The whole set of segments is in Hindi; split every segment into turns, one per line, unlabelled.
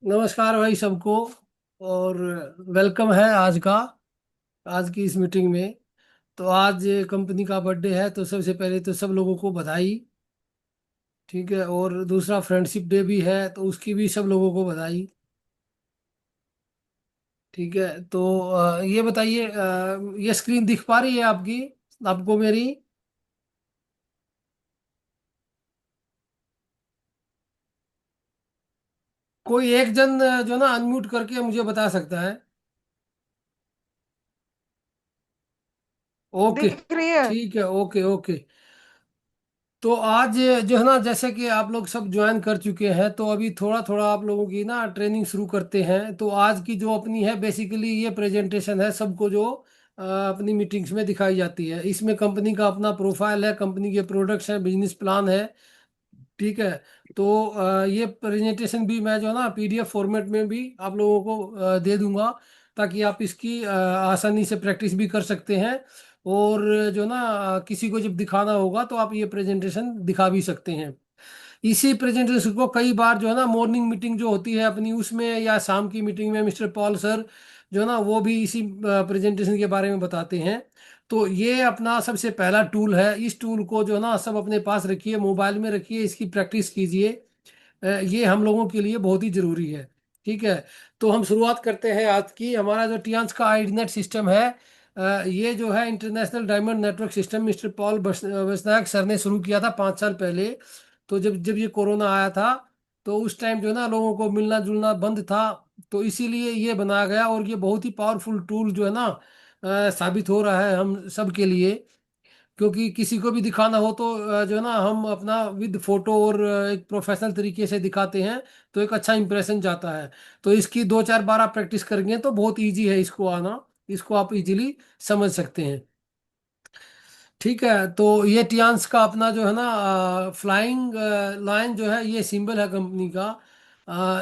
नमस्कार भाई सबको। और वेलकम है आज की इस मीटिंग में। तो आज कंपनी का बर्थडे है, तो सबसे पहले तो सब लोगों को बधाई। ठीक है, और दूसरा फ्रेंडशिप डे भी है, तो उसकी भी सब लोगों को बधाई। ठीक है, तो ये बताइए, ये स्क्रीन दिख पा रही है आपकी, आपको मेरी? कोई एक जन जो ना अनम्यूट करके मुझे बता सकता है? ओके।
दिख रही है।
ठीक है, ओके ओके। तो आज जो है ना, जैसे कि आप लोग सब ज्वाइन कर चुके हैं, तो अभी थोड़ा थोड़ा आप लोगों की ना ट्रेनिंग शुरू करते हैं। तो आज की जो अपनी है, बेसिकली ये प्रेजेंटेशन है सबको, जो अपनी मीटिंग्स में दिखाई जाती है। इसमें कंपनी का अपना प्रोफाइल है, कंपनी के प्रोडक्ट्स हैं, बिजनेस प्लान है। ठीक है। तो ये प्रेजेंटेशन भी मैं जो है ना पीडीएफ फॉर्मेट में भी आप लोगों को दे दूंगा, ताकि आप इसकी आसानी से प्रैक्टिस भी कर सकते हैं। और जो ना किसी को जब दिखाना होगा तो आप ये प्रेजेंटेशन दिखा भी सकते हैं। इसी प्रेजेंटेशन को कई बार जो है ना मॉर्निंग मीटिंग जो होती है अपनी, उसमें या शाम की मीटिंग में मिस्टर पॉल सर जो है ना वो भी इसी प्रेजेंटेशन के बारे में बताते हैं। तो ये अपना सबसे पहला टूल है। इस टूल को जो है ना सब अपने पास रखिए, मोबाइल में रखिए, इसकी प्रैक्टिस कीजिए। ये हम लोगों के लिए बहुत ही जरूरी है। ठीक है। तो हम शुरुआत करते हैं आज की। हमारा जो टियांस का आईडीनेट सिस्टम है, ये जो है international diamond network system, mister Paul Basnayak sir ने शुरू किया था 5 साल पहले। तो जब जब ये कोरोना आया था, तो उस टाइम जो है ना लोगों को मिलना जुलना बंद था। तो इसीलिए ये बनाया गया, और ये बहुत ही पावरफुल टूल जो है ना साबित हो रहा है हम सब के लिए। क्योंकि किसी को भी दिखाना हो तो जो है ना हम अपना विद फोटो और एक प्रोफेशनल तरीके से दिखाते हैं, तो एक अच्छा इंप्रेशन जाता है। तो इसकी 2 4 बार आप प्रैक्टिस करेंगे तो बहुत इजी है इसको आना। इसको आप इजीली समझ सकते हैं। ठीक है। तो ये टियांस का अपना जो है ना फ्लाइंग लाइन जो है, ये सिंबल है कंपनी का।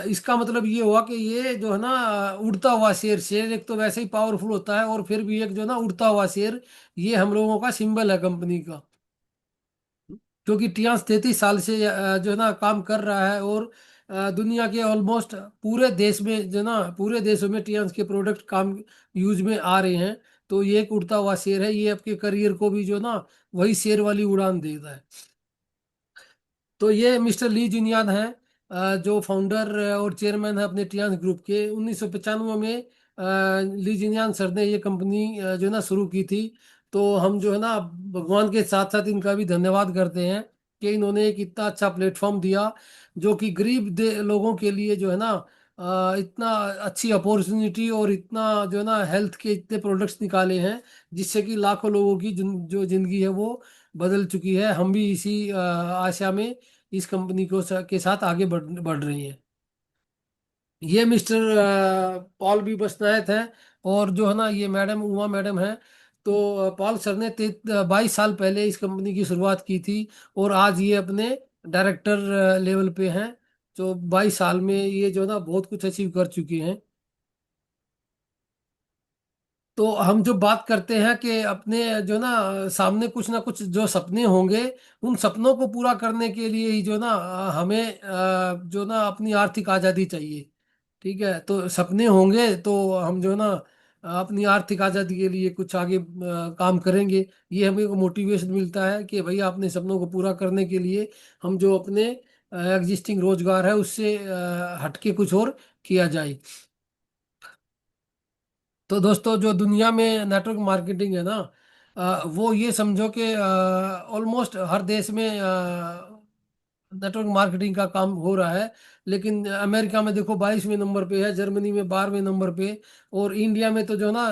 इसका मतलब ये हुआ कि ये जो है ना उड़ता हुआ शेर, शेर एक तो वैसे ही पावरफुल होता है, और फिर भी एक जो है ना उड़ता हुआ शेर, ये हम लोगों का सिंबल है कंपनी का। क्योंकि टियांस 33 साल से जो है ना काम कर रहा है, और दुनिया के ऑलमोस्ट पूरे देश में जो है ना पूरे देशों में टियांस के प्रोडक्ट काम यूज में आ रहे हैं। तो ये एक उड़ता हुआ शेर है, ये आपके करियर को भी जो है ना वही शेर वाली उड़ान देता है। तो ये मिस्टर ली जुनियान है, जो फाउंडर और चेयरमैन है अपने टियांस ग्रुप के। 1995 में ली जुनियान सर ने ये कंपनी जो है ना शुरू की थी। तो हम जो है ना भगवान के साथ साथ इनका भी धन्यवाद करते हैं कि इन्होंने एक इतना अच्छा प्लेटफॉर्म दिया, जो कि गरीब लोगों के लिए जो है ना इतना अच्छी अपॉर्चुनिटी, और इतना जो है ना हेल्थ के इतने प्रोडक्ट्स निकाले हैं, जिससे कि लाखों लोगों की जो जिंदगी है वो बदल चुकी है। हम भी इसी आशा में इस कंपनी को के साथ आगे बढ़ रही है। ये मिस्टर पॉल भी बसनायत हैं, और जो है ना ये मैडम उमा मैडम है। तो पॉल सर ने 22 साल पहले इस कंपनी की शुरुआत की थी, और आज ये अपने डायरेक्टर लेवल पे हैं। जो 22 साल में ये जो है ना बहुत कुछ अचीव कर चुके हैं। तो हम जो बात करते हैं कि अपने जो ना सामने कुछ ना कुछ जो सपने होंगे, उन सपनों को पूरा करने के लिए ही जो ना हमें जो ना अपनी आर्थिक आज़ादी चाहिए। ठीक है। तो सपने होंगे तो हम जो ना अपनी आर्थिक आज़ादी के लिए कुछ आगे काम करेंगे। ये हमें को मोटिवेशन मिलता है कि भैया अपने सपनों को पूरा करने के लिए हम जो अपने एग्जिस्टिंग रोजगार है उससे हटके कुछ और किया जाए। तो दोस्तों, जो दुनिया में नेटवर्क मार्केटिंग है ना, वो ये समझो कि ऑलमोस्ट हर देश में नेटवर्क मार्केटिंग का काम हो रहा है। लेकिन अमेरिका में देखो 22वें नंबर पे है, जर्मनी में 12वें नंबर पे, और इंडिया में तो जो ना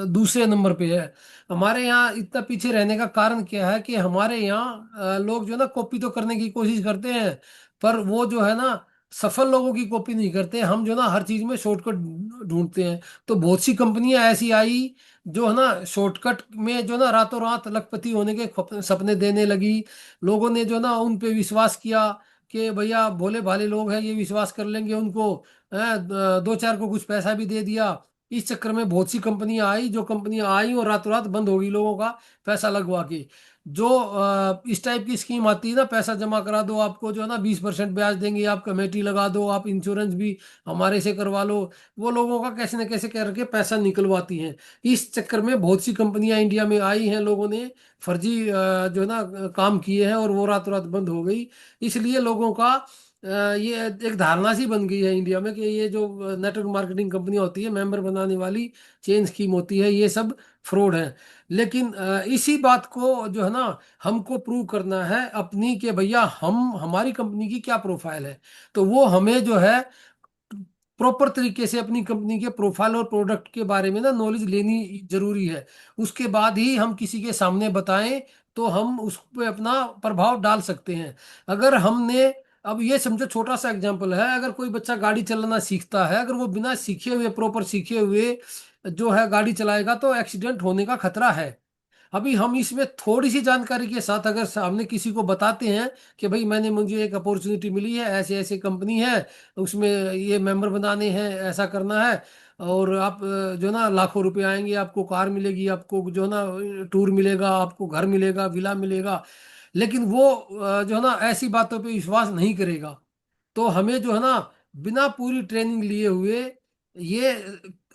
दूसरे नंबर पे है। हमारे यहाँ इतना पीछे रहने का कारण क्या है कि हमारे यहाँ लोग जो ना कॉपी तो करने की कोशिश करते हैं, पर वो जो है ना सफल लोगों की कॉपी नहीं करते। हम जो ना हर चीज में शॉर्टकट ढूंढते हैं। तो बहुत सी कंपनियां ऐसी आई जो है ना शॉर्टकट में जो ना रातों रात लखपति होने के सपने देने लगी। लोगों ने जो ना उन पे विश्वास किया कि भैया भोले भाले लोग हैं, ये विश्वास कर लेंगे उनको। 2 4 को कुछ पैसा भी दे दिया, इस चक्कर में बहुत सी कंपनियां आई, जो कंपनियां आई और रातों रात बंद हो गई लोगों का पैसा लगवा के। जो इस टाइप की स्कीम आती है ना, पैसा जमा करा दो, आपको जो है ना 20% ब्याज देंगे, आप कमेटी लगा दो, आप इंश्योरेंस भी हमारे से करवा लो, वो लोगों का कैसे न कैसे करके पैसा निकलवाती हैं। इस चक्कर में बहुत सी कंपनियां इंडिया में आई हैं, लोगों ने फर्जी जो है ना काम किए हैं, और वो रातों रात बंद हो गई। इसलिए लोगों का ये एक धारणा सी बन गई है इंडिया में कि ये जो नेटवर्क मार्केटिंग कंपनियां होती है, मेंबर बनाने वाली चेन स्कीम होती है, ये सब फ्रॉड है। लेकिन इसी बात को जो है ना हमको प्रूव करना है अपनी, कि भैया हम हमारी कंपनी की क्या प्रोफाइल है। तो वो हमें जो है प्रॉपर तरीके से अपनी कंपनी के प्रोफाइल और प्रोडक्ट के बारे में ना नॉलेज लेनी जरूरी है। उसके बाद ही हम किसी के सामने बताएं, तो हम उस पर अपना प्रभाव डाल सकते हैं। अगर हमने, अब ये समझो छोटा सा एग्जांपल है, अगर कोई बच्चा गाड़ी चलाना सीखता है, अगर वो बिना सीखे हुए, प्रॉपर सीखे हुए जो है गाड़ी चलाएगा, तो एक्सीडेंट होने का खतरा है। अभी हम इसमें थोड़ी सी जानकारी के साथ अगर सामने किसी को बताते हैं कि भाई मुझे एक अपॉर्चुनिटी मिली है, ऐसे ऐसे कंपनी है, उसमें ये मेंबर बनाने हैं, ऐसा करना है, और आप जो ना लाखों रुपए आएंगे, आपको कार मिलेगी, आपको जो ना टूर मिलेगा, आपको घर मिलेगा, विला मिलेगा। लेकिन वो जो है ना ऐसी बातों पे विश्वास नहीं करेगा। तो हमें जो है ना बिना पूरी ट्रेनिंग लिए हुए ये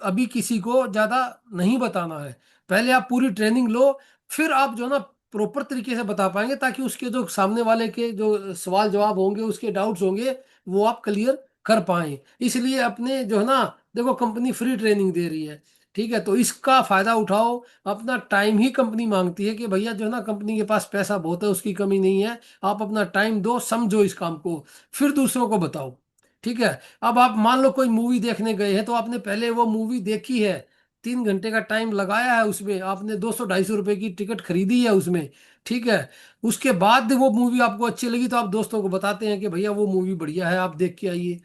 अभी किसी को ज्यादा नहीं बताना है। पहले आप पूरी ट्रेनिंग लो, फिर आप जो है ना प्रॉपर तरीके से बता पाएंगे, ताकि उसके जो सामने वाले के जो सवाल जवाब होंगे, उसके डाउट्स होंगे, वो आप क्लियर कर पाए। इसलिए अपने जो है ना, देखो कंपनी फ्री ट्रेनिंग दे रही है, ठीक है, तो इसका फायदा उठाओ। अपना टाइम ही कंपनी मांगती है कि भैया जो है ना कंपनी के पास पैसा बहुत है, उसकी कमी नहीं है, आप अपना टाइम दो, समझो इस काम को, फिर दूसरों को बताओ। ठीक है। अब आप मान लो कोई मूवी देखने गए हैं, तो आपने पहले वो मूवी देखी है, 3 घंटे का टाइम लगाया है उसमें, आपने 200 250 रुपए की टिकट खरीदी है उसमें, ठीक है। उसके बाद वो मूवी आपको अच्छी लगी, तो आप दोस्तों को बताते हैं कि भैया वो मूवी बढ़िया है, आप देख के आइए।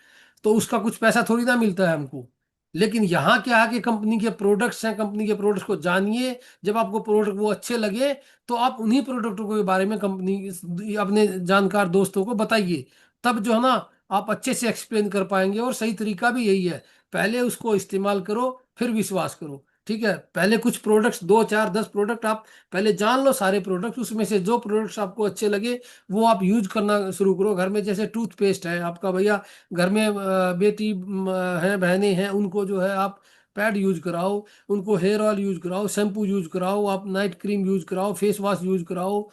तो उसका कुछ पैसा थोड़ी ना मिलता है हमको। लेकिन यहाँ क्या है कि कंपनी के प्रोडक्ट्स हैं, कंपनी के प्रोडक्ट्स को जानिए। जब आपको प्रोडक्ट वो अच्छे लगे, तो आप उन्हीं प्रोडक्टों के बारे में कंपनी अपने जानकार दोस्तों को बताइए। तब जो है ना आप अच्छे से एक्सप्लेन कर पाएंगे। और सही तरीका भी यही है, पहले उसको इस्तेमाल करो, फिर विश्वास करो। ठीक है, पहले कुछ प्रोडक्ट्स, 2 4 10 प्रोडक्ट आप पहले जान लो, सारे प्रोडक्ट्स, उसमें से जो प्रोडक्ट्स आपको अच्छे लगे वो आप यूज करना शुरू करो घर में। जैसे टूथपेस्ट है आपका, भैया घर में बेटी है, बहनें हैं, उनको जो है आप पैड यूज कराओ, उनको हेयर ऑयल यूज कराओ, शैम्पू यूज कराओ, आप नाइट क्रीम यूज कराओ, फेस वॉश यूज कराओ,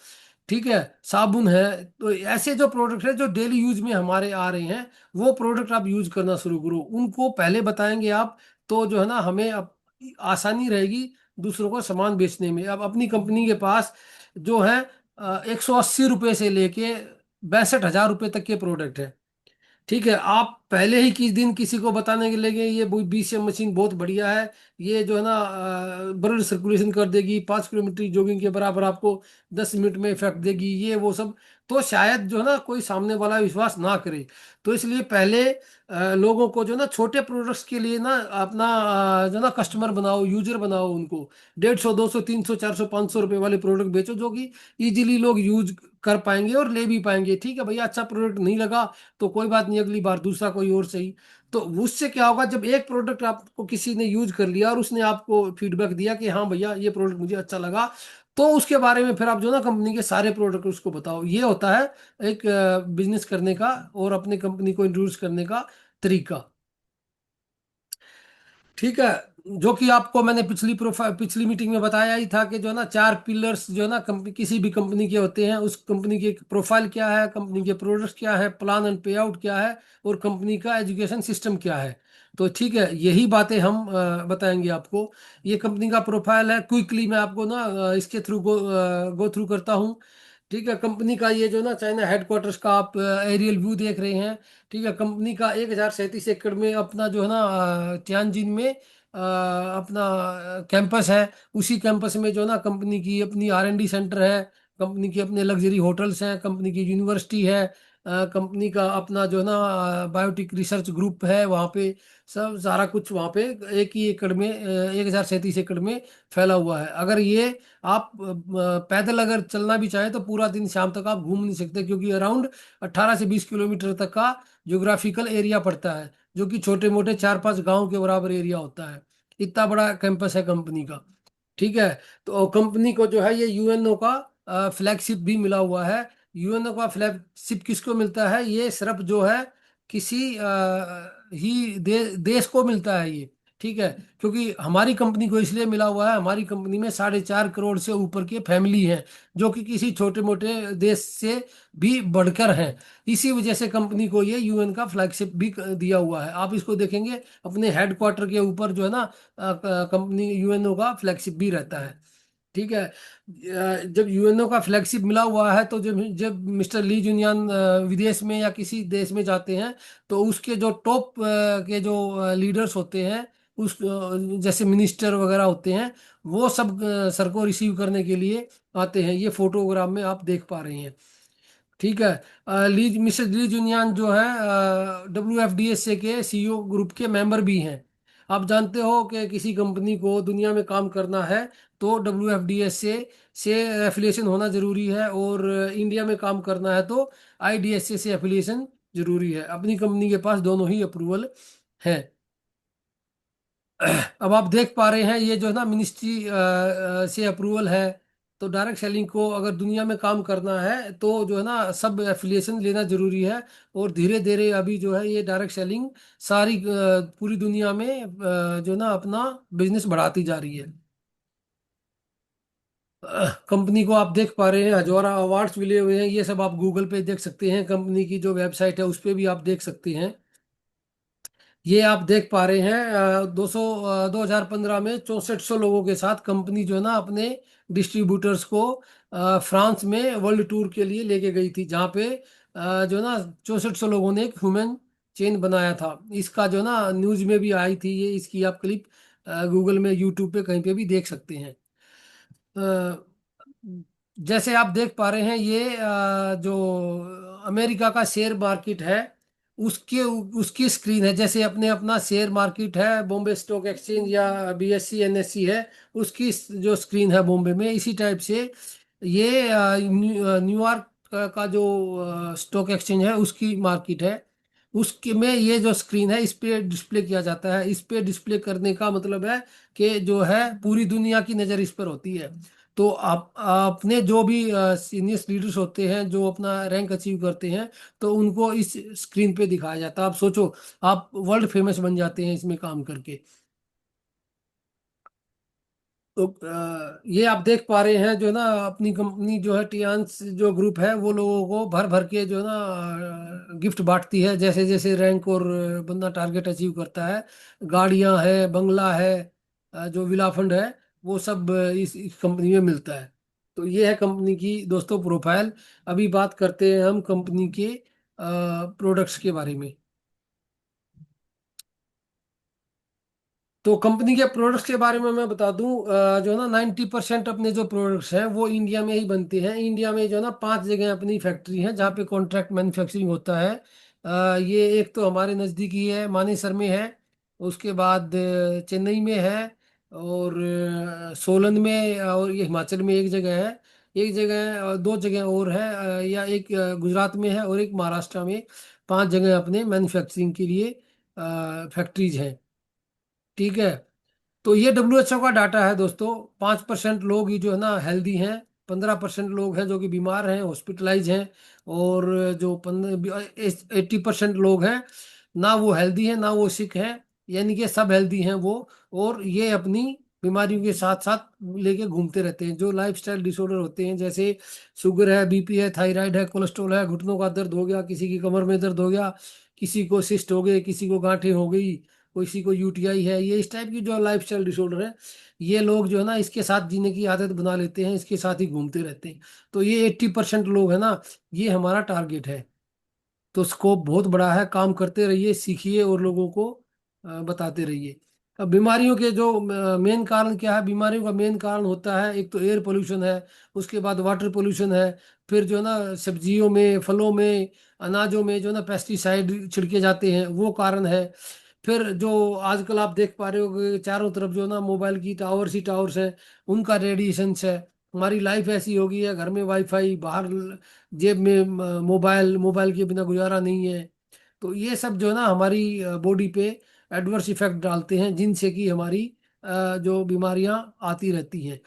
ठीक है, साबुन है। तो ऐसे जो प्रोडक्ट है जो डेली यूज में हमारे आ रहे हैं, वो प्रोडक्ट आप यूज करना शुरू करो, उनको पहले बताएंगे आप। तो जो है ना हमें अब आसानी रहेगी दूसरों को सामान बेचने में। अब अपनी कंपनी के पास जो है 180 रुपये से लेके 62,000 रुपये तक के प्रोडक्ट है। ठीक है, आप पहले ही किस दिन किसी को बताने के लगे ये BCM मशीन बहुत बढ़िया है, ये जो है ना ब्लड सर्कुलेशन कर देगी, 5 किलोमीटर जॉगिंग के बराबर आपको 10 मिनट में इफेक्ट देगी, ये वो सब, तो शायद जो है ना कोई सामने वाला विश्वास ना करे। तो इसलिए पहले लोगों को जो है ना छोटे प्रोडक्ट्स के लिए ना अपना जो है ना कस्टमर बनाओ, यूजर बनाओ उनको। 150 200 300 400 500 रुपए वाले प्रोडक्ट बेचो, जो कि इजीली लोग यूज कर पाएंगे और ले भी पाएंगे। ठीक है भैया, अच्छा प्रोडक्ट नहीं लगा तो कोई बात नहीं, अगली बार दूसरा कोई और सही। तो उससे क्या होगा, जब एक प्रोडक्ट आपको किसी ने यूज कर लिया और उसने आपको फीडबैक दिया कि हाँ भैया ये प्रोडक्ट मुझे अच्छा लगा, तो उसके बारे में फिर आप जो ना कंपनी के सारे प्रोडक्ट उसको बताओ। ये होता है एक बिजनेस करने का और अपनी कंपनी को इंट्रोड्यूस करने का तरीका। ठीक है। जो कि आपको मैंने पिछली मीटिंग में बताया ही था कि जो है ना 4 पिलर्स जो है ना कंपनी, किसी भी कंपनी के होते हैं। उस कंपनी की प्रोफाइल क्या है, कंपनी के प्रोडक्ट्स क्या है, प्लान एंड पे आउट क्या है, और कंपनी का एजुकेशन सिस्टम क्या है। तो ठीक है, यही बातें हम बताएंगे आपको। ये कंपनी का प्रोफाइल है, क्विकली मैं आपको ना इसके थ्रू गो थ्रू करता हूँ। ठीक है, कंपनी का ये जो ना चाइना हेडक्वार्टर्स का आप एरियल व्यू देख रहे हैं। ठीक है, कंपनी का 1,037 एकड़ में अपना जो है ना तियानजिन में अपना कैंपस है। उसी कैंपस में जो है ना कंपनी की अपनी R&D सेंटर है, कंपनी के अपने लग्जरी होटल्स हैं, कंपनी की यूनिवर्सिटी है, कंपनी का अपना जो है ना बायोटिक रिसर्च ग्रुप है वहाँ पे। सब सारा कुछ वहाँ पे एक ही एकड़ में 1,037 एकड़ में फैला हुआ है। अगर ये आप पैदल अगर चलना भी चाहें तो पूरा दिन शाम तक आप घूम नहीं सकते, क्योंकि अराउंड 18 से 20 किलोमीटर तक का ज्योग्राफिकल एरिया पड़ता है, जो कि छोटे मोटे 4 5 गांव के बराबर एरिया होता है। इतना बड़ा कैंपस है कंपनी का। ठीक है। तो कंपनी को जो है ये यूएनओ का फ्लैगशिप भी मिला हुआ है। यूएनओ का फ्लैगशिप किसको मिलता है? ये सिर्फ जो है किसी देश को मिलता है ये। ठीक है। क्योंकि हमारी कंपनी को इसलिए मिला हुआ है, हमारी कंपनी में 4.5 करोड़ से ऊपर की फैमिली है, जो कि किसी छोटे मोटे देश से भी बढ़कर हैं। इसी वजह से कंपनी को ये यूएन का फ्लैगशिप भी दिया हुआ है। आप इसको देखेंगे अपने हेडक्वार्टर के ऊपर जो है ना, कंपनी यूएनओ का फ्लैगशिप भी रहता है। ठीक है। जब यूएनओ का फ्लैगशिप मिला हुआ है, तो जब जब मिस्टर ली जुनियान विदेश में या किसी देश में जाते हैं, तो उसके जो टॉप के जो लीडर्स होते हैं, उस जैसे मिनिस्टर वगैरह होते हैं, वो सब सर को रिसीव करने के लिए आते हैं। ये फोटोग्राफ में आप देख पा रहे हैं। ठीक है। ली मिस्टर ली जुनियान जो है WFDSA के सीईओ ग्रुप के मेंबर भी हैं। आप जानते हो कि किसी कंपनी को दुनिया में काम करना है तो WFDSA से एफिलिएशन होना जरूरी है, और इंडिया में काम करना है तो IDSA से एफिलिएशन जरूरी है। अपनी कंपनी के पास दोनों ही अप्रूवल है। अब आप देख पा रहे हैं, ये जो है ना मिनिस्ट्री से अप्रूवल है। तो डायरेक्ट सेलिंग को अगर दुनिया में काम करना है तो जो है ना सब एफिलिएशन लेना जरूरी है। और धीरे धीरे अभी जो है ये डायरेक्ट सेलिंग सारी पूरी दुनिया में जो है ना अपना बिजनेस बढ़ाती जा रही है। कंपनी को आप देख पा रहे हैं, हजारा अवार्ड्स मिले हुए हैं। ये सब आप गूगल पे देख सकते हैं, कंपनी की जो वेबसाइट है उस पे भी आप देख सकते हैं। ये आप देख पा रहे हैं 2015 में 6400 लोगों के साथ कंपनी जो है ना अपने डिस्ट्रीब्यूटर्स को फ्रांस में वर्ल्ड टूर के लिए लेके गई थी, जहाँ पे जो है ना 6400 लोगों ने एक ह्यूमन चेन बनाया था। इसका जो है ना न्यूज में भी आई थी ये, इसकी आप क्लिप गूगल में यूट्यूब पे कहीं पे भी देख सकते हैं। अ, जैसे आप देख पा रहे हैं, ये जो अमेरिका का शेयर मार्केट है उसके उसकी स्क्रीन है। जैसे अपने अपना शेयर मार्केट है बॉम्बे स्टॉक एक्सचेंज या BSE NSE है, उसकी जो स्क्रीन है बॉम्बे में, इसी टाइप से ये न्यूयॉर्क का जो स्टॉक एक्सचेंज है उसकी मार्केट है। उसके में ये जो स्क्रीन है इस पे डिस्प्ले किया जाता है। इस पे डिस्प्ले करने का मतलब है कि जो है पूरी दुनिया की नज़र इस पर होती है। तो आप अपने जो भी सीनियर लीडर्स होते हैं जो अपना रैंक अचीव करते हैं, तो उनको इस स्क्रीन पे दिखाया जाता है। आप सोचो, आप वर्ल्ड फेमस बन जाते हैं इसमें काम करके। तो ये आप देख पा रहे हैं जो है ना अपनी कंपनी जो है टियान्स जो ग्रुप है वो लोगों को भर भर के जो है ना गिफ्ट बांटती है, जैसे जैसे रैंक और बंदा टारगेट अचीव करता है। गाड़ियां है, बंगला है, जो विला फंड है, वो सब इस कंपनी में मिलता है। तो ये है कंपनी की दोस्तों प्रोफाइल। अभी बात करते हैं हम कंपनी के प्रोडक्ट्स के बारे में। तो कंपनी के प्रोडक्ट्स के बारे में मैं बता दूं, जो है ना 90% अपने जो प्रोडक्ट्स हैं वो इंडिया में ही बनते हैं। इंडिया में जो है ना 5 जगह अपनी फैक्ट्री है जहाँ पे कॉन्ट्रैक्ट मैन्युफैक्चरिंग होता है। ये एक तो हमारे नज़दीकी है, मानेसर में है। उसके बाद चेन्नई में है, और सोलन में, और ये हिमाचल में एक जगह है। एक जगह 2 जगह और है, या एक गुजरात में है और एक महाराष्ट्र में। 5 जगह अपने मैन्युफैक्चरिंग के लिए फैक्ट्रीज हैं। ठीक है। तो ये WHO का डाटा है दोस्तों। 5% लोग ही जो है ना हेल्दी हैं, 15% लोग हैं जो कि बीमार हैं, हॉस्पिटलाइज हैं, और जो 80% लोग हैं ना वो हेल्दी हैं ना वो सिक हैं, यानी कि सब हेल्दी हैं वो। और ये अपनी बीमारियों के साथ साथ लेके घूमते रहते हैं। जो लाइफस्टाइल डिसऑर्डर होते हैं, जैसे शुगर है, BP है, थायराइड है, कोलेस्ट्रॉल है, घुटनों का दर्द हो गया, किसी की कमर में दर्द हो गया, किसी को सिस्ट हो गई, किसी को गांठें हो गई, किसी को UTI है, ये इस टाइप की जो लाइफस्टाइल डिसऑर्डर है, ये लोग जो है ना इसके साथ जीने की आदत बना लेते हैं, इसके साथ ही घूमते रहते हैं। तो ये 80% लोग है ना, ये हमारा टारगेट है। तो स्कोप बहुत बड़ा है, काम करते रहिए, सीखिए और लोगों को बताते रहिए। अब बीमारियों के जो मेन कारण क्या है? बीमारियों का मेन कारण होता है, एक तो एयर पोल्यूशन है, उसके बाद वाटर पोल्यूशन है, फिर जो है ना सब्जियों में, फलों में, अनाजों में जो है ना पेस्टिसाइड छिड़के जाते हैं, वो कारण है। फिर जो आजकल आप देख पा रहे हो कि चारों तरफ जो ना मोबाइल की टावर्स ही टावर्स हैं, उनका रेडिएशंस है। हमारी लाइफ ऐसी हो गई है, घर में वाईफाई, बाहर जेब में मोबाइल, मोबाइल के बिना गुजारा नहीं है। तो ये सब जो है ना हमारी बॉडी पे एडवर्स इफेक्ट डालते हैं, जिनसे कि हमारी जो बीमारियां आती रहती हैं।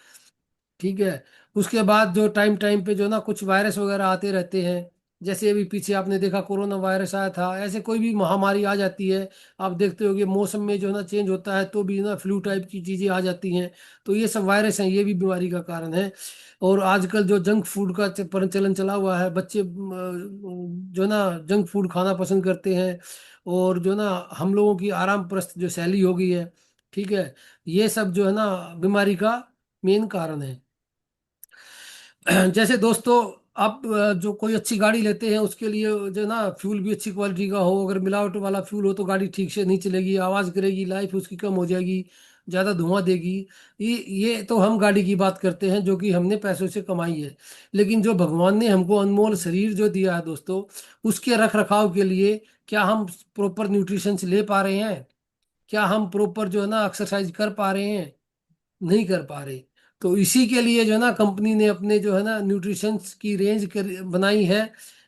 ठीक है। उसके बाद जो टाइम टाइम पे जो ना कुछ वायरस वगैरह आते रहते हैं। जैसे अभी पीछे आपने देखा कोरोना वायरस आया था, ऐसे कोई भी महामारी आ जाती है। आप देखते होगे मौसम में जो ना चेंज होता है तो भी ना फ्लू टाइप की चीजें आ जाती हैं। तो ये सब वायरस हैं, ये भी बीमारी का कारण है। और आजकल जो जंक फूड का प्रचलन चला हुआ है, बच्चे जो ना जंक फूड खाना पसंद करते हैं। और जो ना हम लोगों की आराम प्रस्त जो शैली हो गई है, ठीक है, ये सब जो है ना बीमारी का मेन कारण है। जैसे दोस्तों, आप जो कोई अच्छी गाड़ी लेते हैं उसके लिए जो ना फ्यूल भी अच्छी क्वालिटी का हो। अगर मिलावट वाला फ्यूल हो तो गाड़ी ठीक से नहीं चलेगी, आवाज़ करेगी, लाइफ उसकी कम हो जाएगी, ज़्यादा धुआं देगी। ये तो हम गाड़ी की बात करते हैं जो कि हमने पैसों से कमाई है। लेकिन जो भगवान ने हमको अनमोल शरीर जो दिया है दोस्तों, उसके रख रखाव के लिए क्या हम प्रॉपर न्यूट्रिशन ले पा रहे हैं? क्या हम प्रॉपर जो है ना एक्सरसाइज कर पा रहे हैं? नहीं कर पा रहे। तो इसी के लिए जो है ना कंपनी ने अपने जो है ना न्यूट्रिशन की रेंज बनाई है।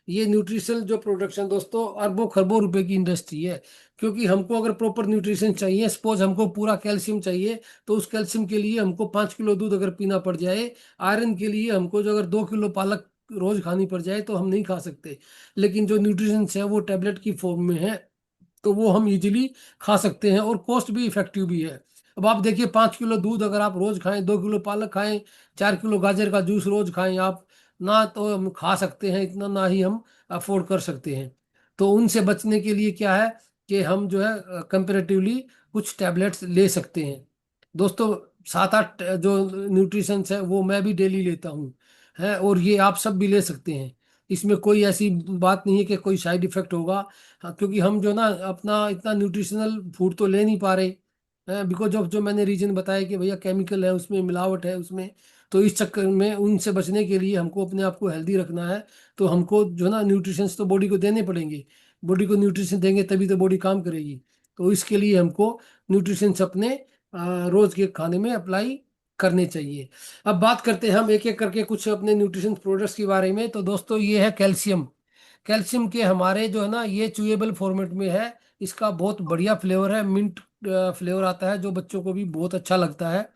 ये न्यूट्रिशन जो प्रोडक्शन दोस्तों अरबों खरबों रुपए की इंडस्ट्री है। क्योंकि हमको अगर प्रॉपर न्यूट्रिशन चाहिए, सपोज हमको पूरा कैल्शियम चाहिए, तो उस कैल्शियम के लिए हमको 5 किलो दूध अगर पीना पड़ जाए, आयरन के लिए हमको जो अगर 2 किलो पालक रोज खानी पड़ जाए तो हम नहीं खा सकते। लेकिन जो न्यूट्रिशन है वो टेबलेट की फॉर्म में है, तो वो हम इजीली खा सकते हैं और कॉस्ट भी इफेक्टिव भी है। अब आप देखिए, 5 किलो दूध अगर आप रोज खाएं, 2 किलो पालक खाएं, 4 किलो गाजर का जूस रोज खाएं आप, ना तो हम खा सकते हैं इतना, ना ही हम अफोर्ड कर सकते हैं। तो उनसे बचने के लिए क्या है कि हम जो है कंपेरेटिवली कुछ टैबलेट्स ले सकते हैं। दोस्तों, 7 8 जो न्यूट्रिशंस है वो मैं भी डेली लेता हूँ, है, और ये आप सब भी ले सकते हैं। इसमें कोई ऐसी बात नहीं है कि कोई साइड इफेक्ट होगा। हाँ, क्योंकि हम जो ना अपना इतना न्यूट्रिशनल फूड तो ले नहीं पा रहे हैं, बिकॉज ऑफ जो मैंने रीजन बताया कि भैया केमिकल है उसमें, मिलावट है उसमें। तो इस चक्कर में उनसे बचने के लिए हमको अपने आप को हेल्दी रखना है। तो हमको जो ना न्यूट्रिशंस तो बॉडी को देने पड़ेंगे। बॉडी को न्यूट्रिशन देंगे तभी तो बॉडी काम करेगी। तो इसके लिए हमको न्यूट्रिशंस अपने रोज के खाने में अप्लाई करने चाहिए। अब बात करते हैं हम एक एक करके कुछ अपने न्यूट्रिशन प्रोडक्ट्स के बारे में। तो दोस्तों, ये है कैल्शियम। कैल्शियम के हमारे जो है ना ये चूएबल फॉर्मेट में है। इसका बहुत बढ़िया फ्लेवर है, मिंट फ्लेवर आता है जो बच्चों को भी बहुत अच्छा लगता है।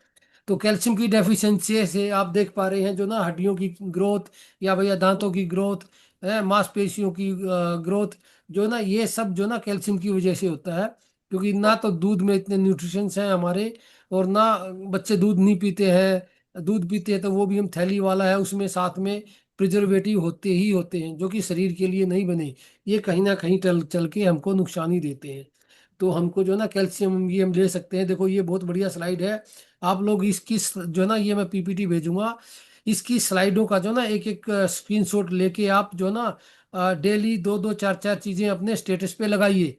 तो कैल्शियम की डेफिशिएंसी से आप देख पा रहे हैं जो ना हड्डियों की ग्रोथ, या भैया दांतों की ग्रोथ है, मांसपेशियों की ग्रोथ, जो ना ये सब जो ना कैल्शियम की वजह से होता है। क्योंकि ना तो दूध में इतने न्यूट्रिशंस हैं हमारे, और ना बच्चे दूध नहीं पीते हैं। दूध पीते हैं तो वो भी हम थैली वाला है, उसमें साथ में प्रिजर्वेटिव होते ही होते हैं जो कि शरीर के लिए नहीं बने। ये कहीं ना कहीं चल चल के हमको नुकसान ही देते हैं। तो हमको जो ना कैल्शियम ये हम ले सकते हैं। देखो, ये बहुत बढ़िया स्लाइड है। आप लोग इसकी जो ना, ये मैं पीपीटी भेजूंगा, इसकी स्लाइडों का जो ना एक एक स्क्रीनशॉट लेके आप जो ना डेली दो दो चार चार चीजें अपने स्टेटस पे लगाइए।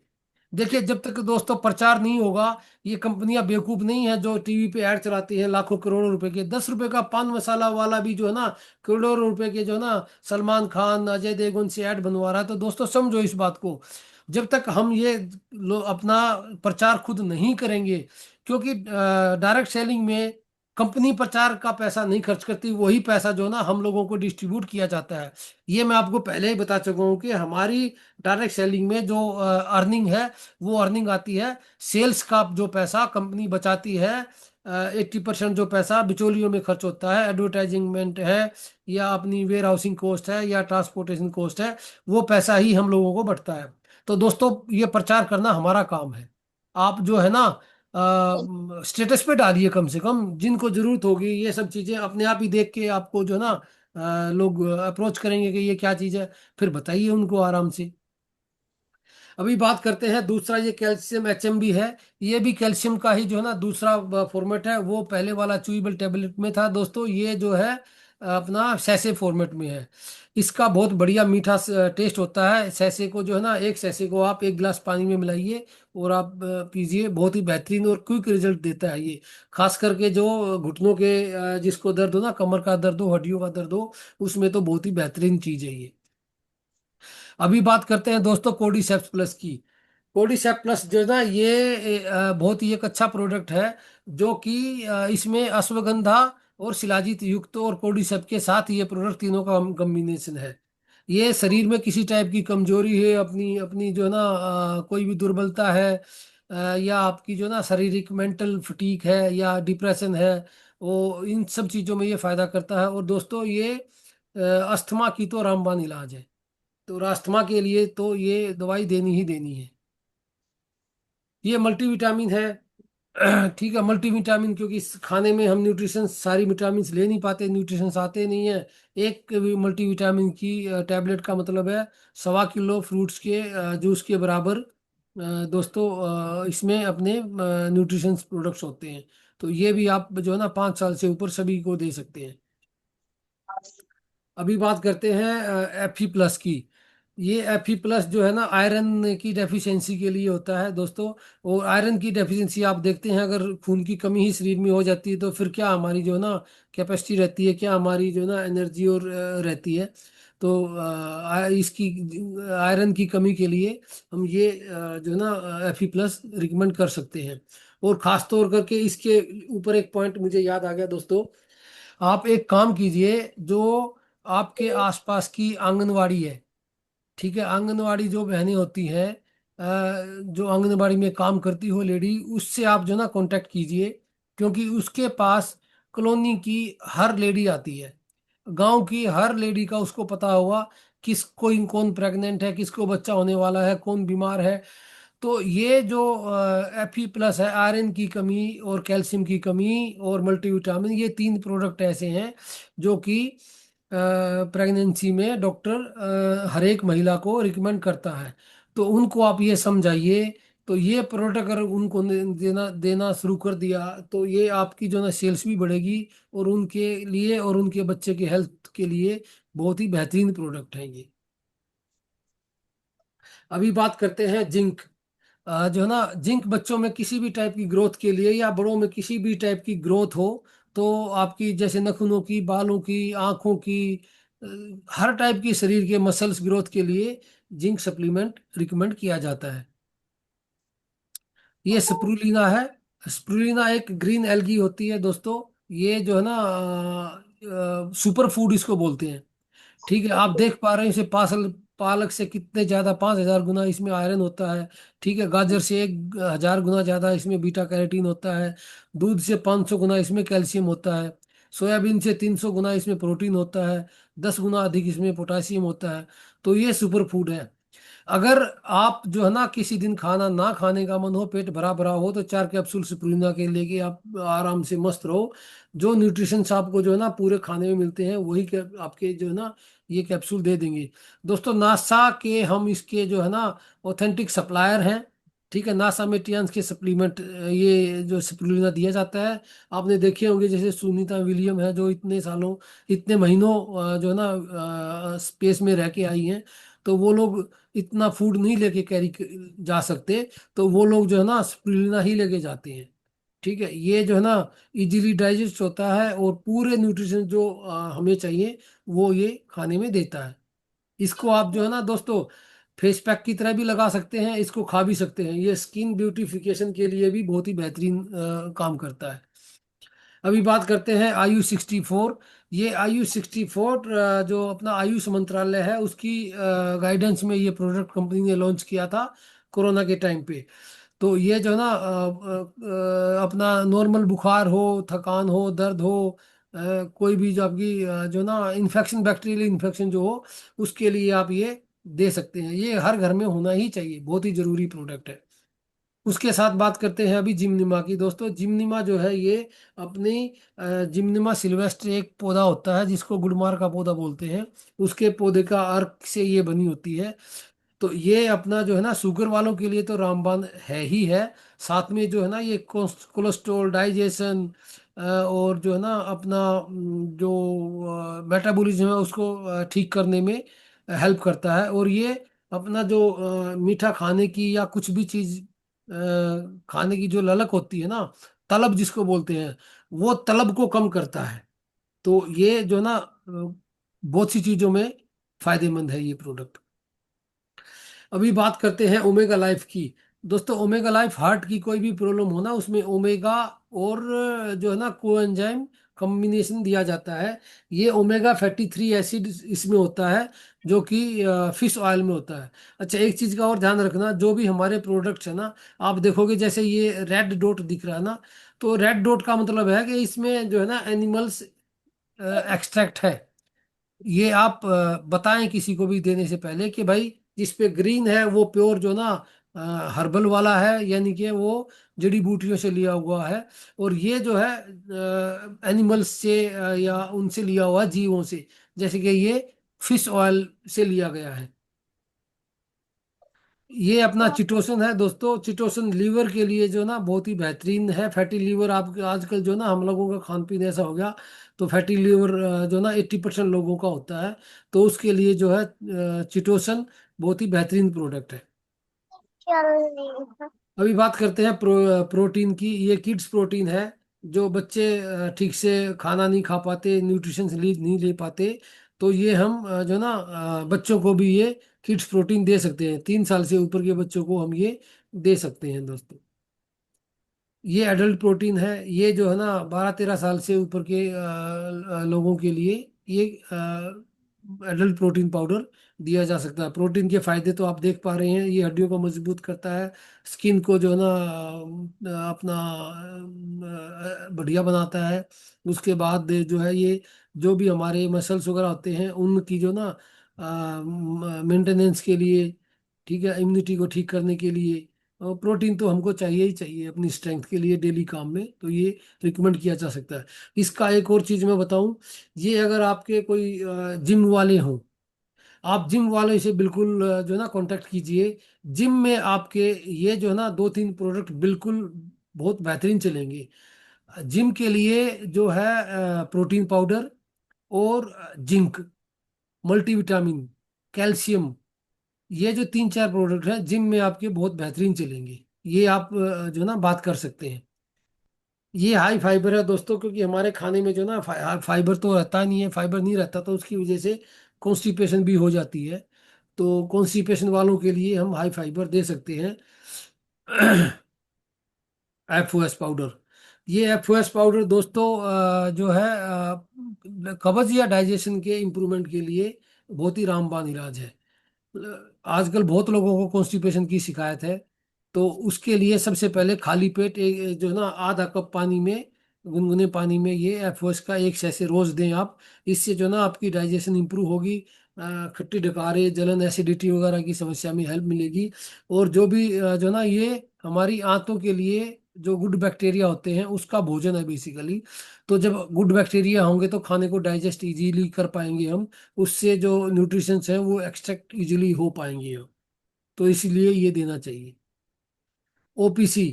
देखिए, जब तक दोस्तों प्रचार नहीं होगा, ये कंपनियां बेवकूफ नहीं है जो टीवी पे ऐड चलाती हैं लाखों करोड़ों रुपए के। 10 रुपए का पान मसाला वाला भी जो है ना करोड़ों रुपए के जो है ना सलमान खान, अजय देवगन से ऐड बनवा रहा है। तो दोस्तों समझो इस बात को, जब तक हम ये अपना प्रचार खुद नहीं करेंगे, क्योंकि डायरेक्ट सेलिंग में कंपनी प्रचार का पैसा नहीं खर्च करती, वही पैसा जो ना हम लोगों को डिस्ट्रीब्यूट किया जाता है। ये मैं आपको पहले ही बता चुका हूँ कि हमारी डायरेक्ट सेलिंग में जो अर्निंग है, वो अर्निंग आती है। सेल्स का जो पैसा कंपनी बचाती है, 80% जो पैसा बिचौलियों में खर्च होता है, एडवर्टाइजिंगमेंट है, या अपनी वेयर हाउसिंग कॉस्ट है, या ट्रांसपोर्टेशन कॉस्ट है, वो पैसा ही हम लोगों को बढ़ता है। तो दोस्तों, ये प्रचार करना हमारा काम है। आप जो है ना स्टेटस पे डालिए, कम से कम जिनको जरूरत होगी ये सब चीजें अपने आप ही देख के आपको जो है ना लोग अप्रोच करेंगे कि ये क्या चीज़ है, फिर बताइए उनको आराम से। अभी बात करते हैं दूसरा, ये कैल्शियम एचएमबी है। ये भी कैल्शियम का ही जो है ना दूसरा फॉर्मेट है। वो पहले वाला चूइबल टेबलेट में था दोस्तों, ये जो है अपना सैसे फॉर्मेट में है। इसका बहुत बढ़िया मीठा टेस्ट होता है। सैसे को जो है ना, एक सैसे को आप 1 गिलास पानी में मिलाइए और आप पीजिए, बहुत ही बेहतरीन और क्विक रिजल्ट देता है ये। खास करके जो घुटनों के जिसको दर्द हो ना, कमर का दर्द हो, हड्डियों का दर्द हो, उसमें तो बहुत ही बेहतरीन चीज है ये। अभी बात करते हैं दोस्तों कोर्डिसेप्स प्लस की। कोर्डिसेप प्लस जो है ना ये बहुत ही एक अच्छा प्रोडक्ट है, जो कि इसमें अश्वगंधा और शिलाजीत युक्त और कोर्डिसेप के साथ ये प्रोडक्ट तीनों का कॉम्बिनेशन है। ये शरीर में किसी टाइप की कमजोरी है, अपनी अपनी जो है ना कोई भी दुर्बलता है, या आपकी जो ना शारीरिक मेंटल फटीक है या डिप्रेशन है, वो इन सब चीज़ों में ये फायदा करता है। और दोस्तों ये अस्थमा की तो रामबाण इलाज है। तो अस्थमा के लिए तो ये दवाई देनी ही देनी है। ये मल्टीविटामिन है। ठीक है, मल्टीविटामिन, क्योंकि इस खाने में हम न्यूट्रिशन सारी विटामिन ले नहीं पाते, न्यूट्रिशन आते नहीं है। एक भी मल्टीविटामिन की टैबलेट का मतलब है 1.25 किलो फ्रूट्स के जूस के बराबर दोस्तों इसमें अपने न्यूट्रिशन प्रोडक्ट्स होते हैं। तो ये भी आप जो है ना 5 साल से ऊपर सभी को दे सकते हैं। अभी बात करते हैं Fe+ की। ये Fe+ जो है ना आयरन की डेफिशिएंसी के लिए होता है दोस्तों। और आयरन की डेफिशिएंसी आप देखते हैं, अगर खून की कमी ही शरीर में हो जाती है तो फिर क्या हमारी जो है ना कैपेसिटी रहती है, क्या हमारी जो है ना एनर्जी और रहती है। तो इसकी आयरन की कमी के लिए हम ये जो है ना Fe+ रिकमेंड कर सकते हैं। और ख़ास तौर करके इसके ऊपर एक पॉइंट मुझे याद आ गया दोस्तों। आप एक काम कीजिए, जो आपके आसपास की आंगनवाड़ी है, ठीक है, आंगनवाड़ी जो बहनें होती हैं जो आंगनवाड़ी में काम करती हो लेडी, उससे आप जो ना कांटेक्ट कीजिए। क्योंकि उसके पास कॉलोनी की हर लेडी आती है, गांव की हर लेडी का उसको पता होगा किस कोई कौन प्रेग्नेंट है, किसको बच्चा होने वाला है, कौन बीमार है। तो ये जो Fe+ है, आयरन की कमी और कैल्शियम की कमी और मल्टीविटामिन, ये 3 प्रोडक्ट ऐसे हैं जो कि प्रेगनेंसी में डॉक्टर हर एक महिला को रिकमेंड करता है। तो उनको आप ये समझाइए। तो ये प्रोडक्ट अगर उनको देना देना शुरू कर दिया तो ये आपकी जो ना सेल्स भी बढ़ेगी, और उनके लिए और उनके बच्चे के हेल्थ के लिए बहुत ही बेहतरीन प्रोडक्ट है ये। अभी बात करते हैं जिंक। जो है ना जिंक बच्चों में किसी भी टाइप की ग्रोथ के लिए या बड़ों में किसी भी टाइप की ग्रोथ हो, तो आपकी जैसे नखूनों की, बालों की, आंखों की, अ, हर टाइप की शरीर के मसल्स ग्रोथ के लिए जिंक सप्लीमेंट रिकमेंड किया जाता है। ये स्प्रूलिना है। स्प्रूलिना एक ग्रीन एल्गी होती है दोस्तों। ये जो है ना सुपर फूड इसको बोलते हैं। ठीक है, आप देख पा रहे हैं इसे पालक से कितने ज्यादा 5,000 गुना इसमें आयरन होता है। ठीक है, गाजर से 1,000 गुना ज्यादा इसमें बीटा कैरोटीन होता है। दूध से 500 गुना इसमें कैल्शियम होता है। सोयाबीन से 300 गुना इसमें प्रोटीन होता है। 10 गुना अधिक इसमें पोटासियम होता है। तो ये सुपर फूड है। अगर आप जो है ना किसी दिन खाना ना खाने का मन हो, पेट भरा भरा हो, तो 4 कैप्सूल स्प्रूलिना के लेके आप आराम से मस्त रहो। जो न्यूट्रिशन आपको जो है ना पूरे खाने में मिलते हैं वही आपके जो है ना ये कैप्सूल दे देंगे। दोस्तों नासा के हम इसके जो है ना ऑथेंटिक सप्लायर हैं। ठीक है, नासा में टियान्स के सप्लीमेंट ये जो स्प्रूलिना दिया जाता है। आपने देखे होंगे जैसे सुनीता विलियम है जो इतने सालों, इतने महीनों जो है ना स्पेस में रह के आई हैं। तो वो लोग इतना फूड नहीं लेके कैरी जा सकते। तो वो लोग जो है ना स्प्रूलिना ही लेके जाते हैं। ठीक है, ये जो है ना इजीली डाइजेस्ट होता है और पूरे न्यूट्रिशन जो हमें चाहिए वो ये खाने में देता है। इसको आप जो है ना दोस्तों फेस पैक की तरह भी लगा सकते हैं, इसको खा भी सकते हैं। ये स्किन ब्यूटिफिकेशन के लिए भी बहुत ही बेहतरीन काम करता है। अभी बात करते हैं आयु 64। ये आयु 64 जो अपना आयुष मंत्रालय है उसकी गाइडेंस में ये प्रोडक्ट कंपनी ने लॉन्च किया था कोरोना के टाइम पे। तो ये जो है ना अपना नॉर्मल बुखार हो, थकान हो, दर्द हो, कोई भी जो आपकी जो ना इन्फेक्शन, बैक्टीरियल इन्फेक्शन जो हो, उसके लिए आप ये दे सकते हैं। ये हर घर में होना ही चाहिए, बहुत ही जरूरी प्रोडक्ट है। उसके साथ बात करते हैं अभी जिमनिमा की। दोस्तों जिमनिमा जो है ये अपनी जिमनिमा सिल्वेस्टर एक पौधा होता है जिसको गुड़मार का पौधा बोलते हैं। उसके पौधे का अर्क से ये बनी होती है। तो ये अपना जो है ना शुगर वालों के लिए तो रामबाण है ही है। साथ में जो है ना ये कोलेस्ट्रॉल, डाइजेशन और जो है ना अपना जो मेटाबॉलिज्म है उसको ठीक करने में हेल्प करता है। और ये अपना जो मीठा खाने की या कुछ भी चीज़ खाने की जो ललक होती है ना, तलब जिसको बोलते हैं, वो तलब को कम करता है। तो ये जो ना बहुत सी चीज़ों में फायदेमंद है ये प्रोडक्ट। अभी बात करते हैं ओमेगा लाइफ की। दोस्तों ओमेगा लाइफ हार्ट की कोई भी प्रॉब्लम हो ना उसमें ओमेगा और जो है ना कोएंजाइम कॉम्बिनेशन दिया जाता है। ये ओमेगा फैटी 3 एसिड इसमें होता है, जो कि फिश ऑयल में होता है। अच्छा, एक चीज़ का और ध्यान रखना, जो भी हमारे प्रोडक्ट्स है ना, आप देखोगे जैसे ये रेड डॉट दिख रहा है ना, तो रेड डॉट का मतलब है कि इसमें जो है ना एनिमल्स एक्सट्रैक्ट है। ये आप बताएं किसी को भी देने से पहले कि भाई जिस पे ग्रीन है वो प्योर जो ना हर्बल वाला है, यानी कि वो जड़ी बूटियों से लिया हुआ है। और ये जो है एनिमल्स से या उनसे लिया हुआ जीवों से, जैसे कि ये फिश ऑयल से लिया गया है। ये अपना चिटोसन है दोस्तों। चिटोसन लीवर के लिए जो ना बहुत ही बेहतरीन है। फैटी लीवर, आप आजकल जो ना हम लोगों का खान पीन ऐसा हो गया, तो फैटी लीवर जो ना 80% लोगों का होता है। तो उसके लिए जो है चिटोसन बहुत ही बेहतरीन प्रोडक्ट है। अभी बात करते हैं प्रोटीन की। ये किड्स प्रोटीन है। जो बच्चे ठीक से खाना नहीं खा पाते, न्यूट्रिशन नहीं ले पाते, तो ये हम जो ना बच्चों को भी ये किड्स प्रोटीन दे सकते हैं। 3 साल से ऊपर के बच्चों को हम ये दे सकते हैं दोस्तों। ये एडल्ट प्रोटीन है। ये जो है ना 12-13 साल से ऊपर के लोगों के लिए ये एडल्ट प्रोटीन पाउडर दिया जा सकता है। प्रोटीन के फायदे तो आप देख पा रहे हैं। ये हड्डियों को मजबूत करता है, स्किन को जो है ना अपना बढ़िया बनाता है। उसके बाद जो है ये जो भी हमारे मसल्स वगैरह होते हैं उनकी जो ना मेंटेनेंस के लिए, ठीक है, इम्यूनिटी को ठीक करने के लिए, और प्रोटीन तो हमको चाहिए ही चाहिए अपनी स्ट्रेंथ के लिए डेली काम में, तो ये रिकमेंड किया जा सकता है। इसका एक और चीज़ मैं बताऊं, ये अगर आपके कोई जिम वाले हों, आप जिम वाले से बिल्कुल जो है ना कांटेक्ट कीजिए। जिम में आपके ये जो है ना 2-3 प्रोडक्ट बिल्कुल बहुत बेहतरीन चलेंगे। जिम के लिए जो है प्रोटीन पाउडर और जिंक, मल्टीविटामिन, कैल्शियम, ये जो 3-4 प्रोडक्ट हैं जिम में आपके बहुत बेहतरीन चलेंगे। ये आप जो ना बात कर सकते हैं। ये हाई फाइबर है दोस्तों, क्योंकि हमारे खाने में जो ना फाइबर तो रहता नहीं है। फाइबर नहीं रहता तो उसकी वजह से कॉन्स्टिपेशन भी हो जाती है। तो कॉन्स्टिपेशन वालों के लिए हम हाई फाइबर दे सकते हैं। F powder. ये एफ पाउडर दोस्तों जो है कब्ज या डाइजेशन के इम्प्रूवमेंट के लिए बहुत ही रामबाण इलाज है। आजकल बहुत लोगों को कॉन्स्टिपेशन की शिकायत है। तो उसके लिए सबसे पहले खाली पेट एक जो ना आधा कप पानी में, गुनगुने पानी में ये एफओएस का एक सैशे रोज दें आप। इससे जो ना आपकी डाइजेशन इंप्रूव होगी, खट्टी डकारे, जलन, एसिडिटी वगैरह की समस्या में हेल्प मिलेगी। और जो भी जो ना ये हमारी आंतों के लिए जो गुड बैक्टीरिया होते हैं उसका भोजन है बेसिकली। तो जब गुड बैक्टीरिया होंगे तो खाने को डाइजेस्ट इजीली कर पाएंगे हम। उससे जो न्यूट्रिशंस हैं वो एक्सट्रैक्ट इजीली हो पाएंगे हम। तो इसलिए ये देना चाहिए। ओपीसी,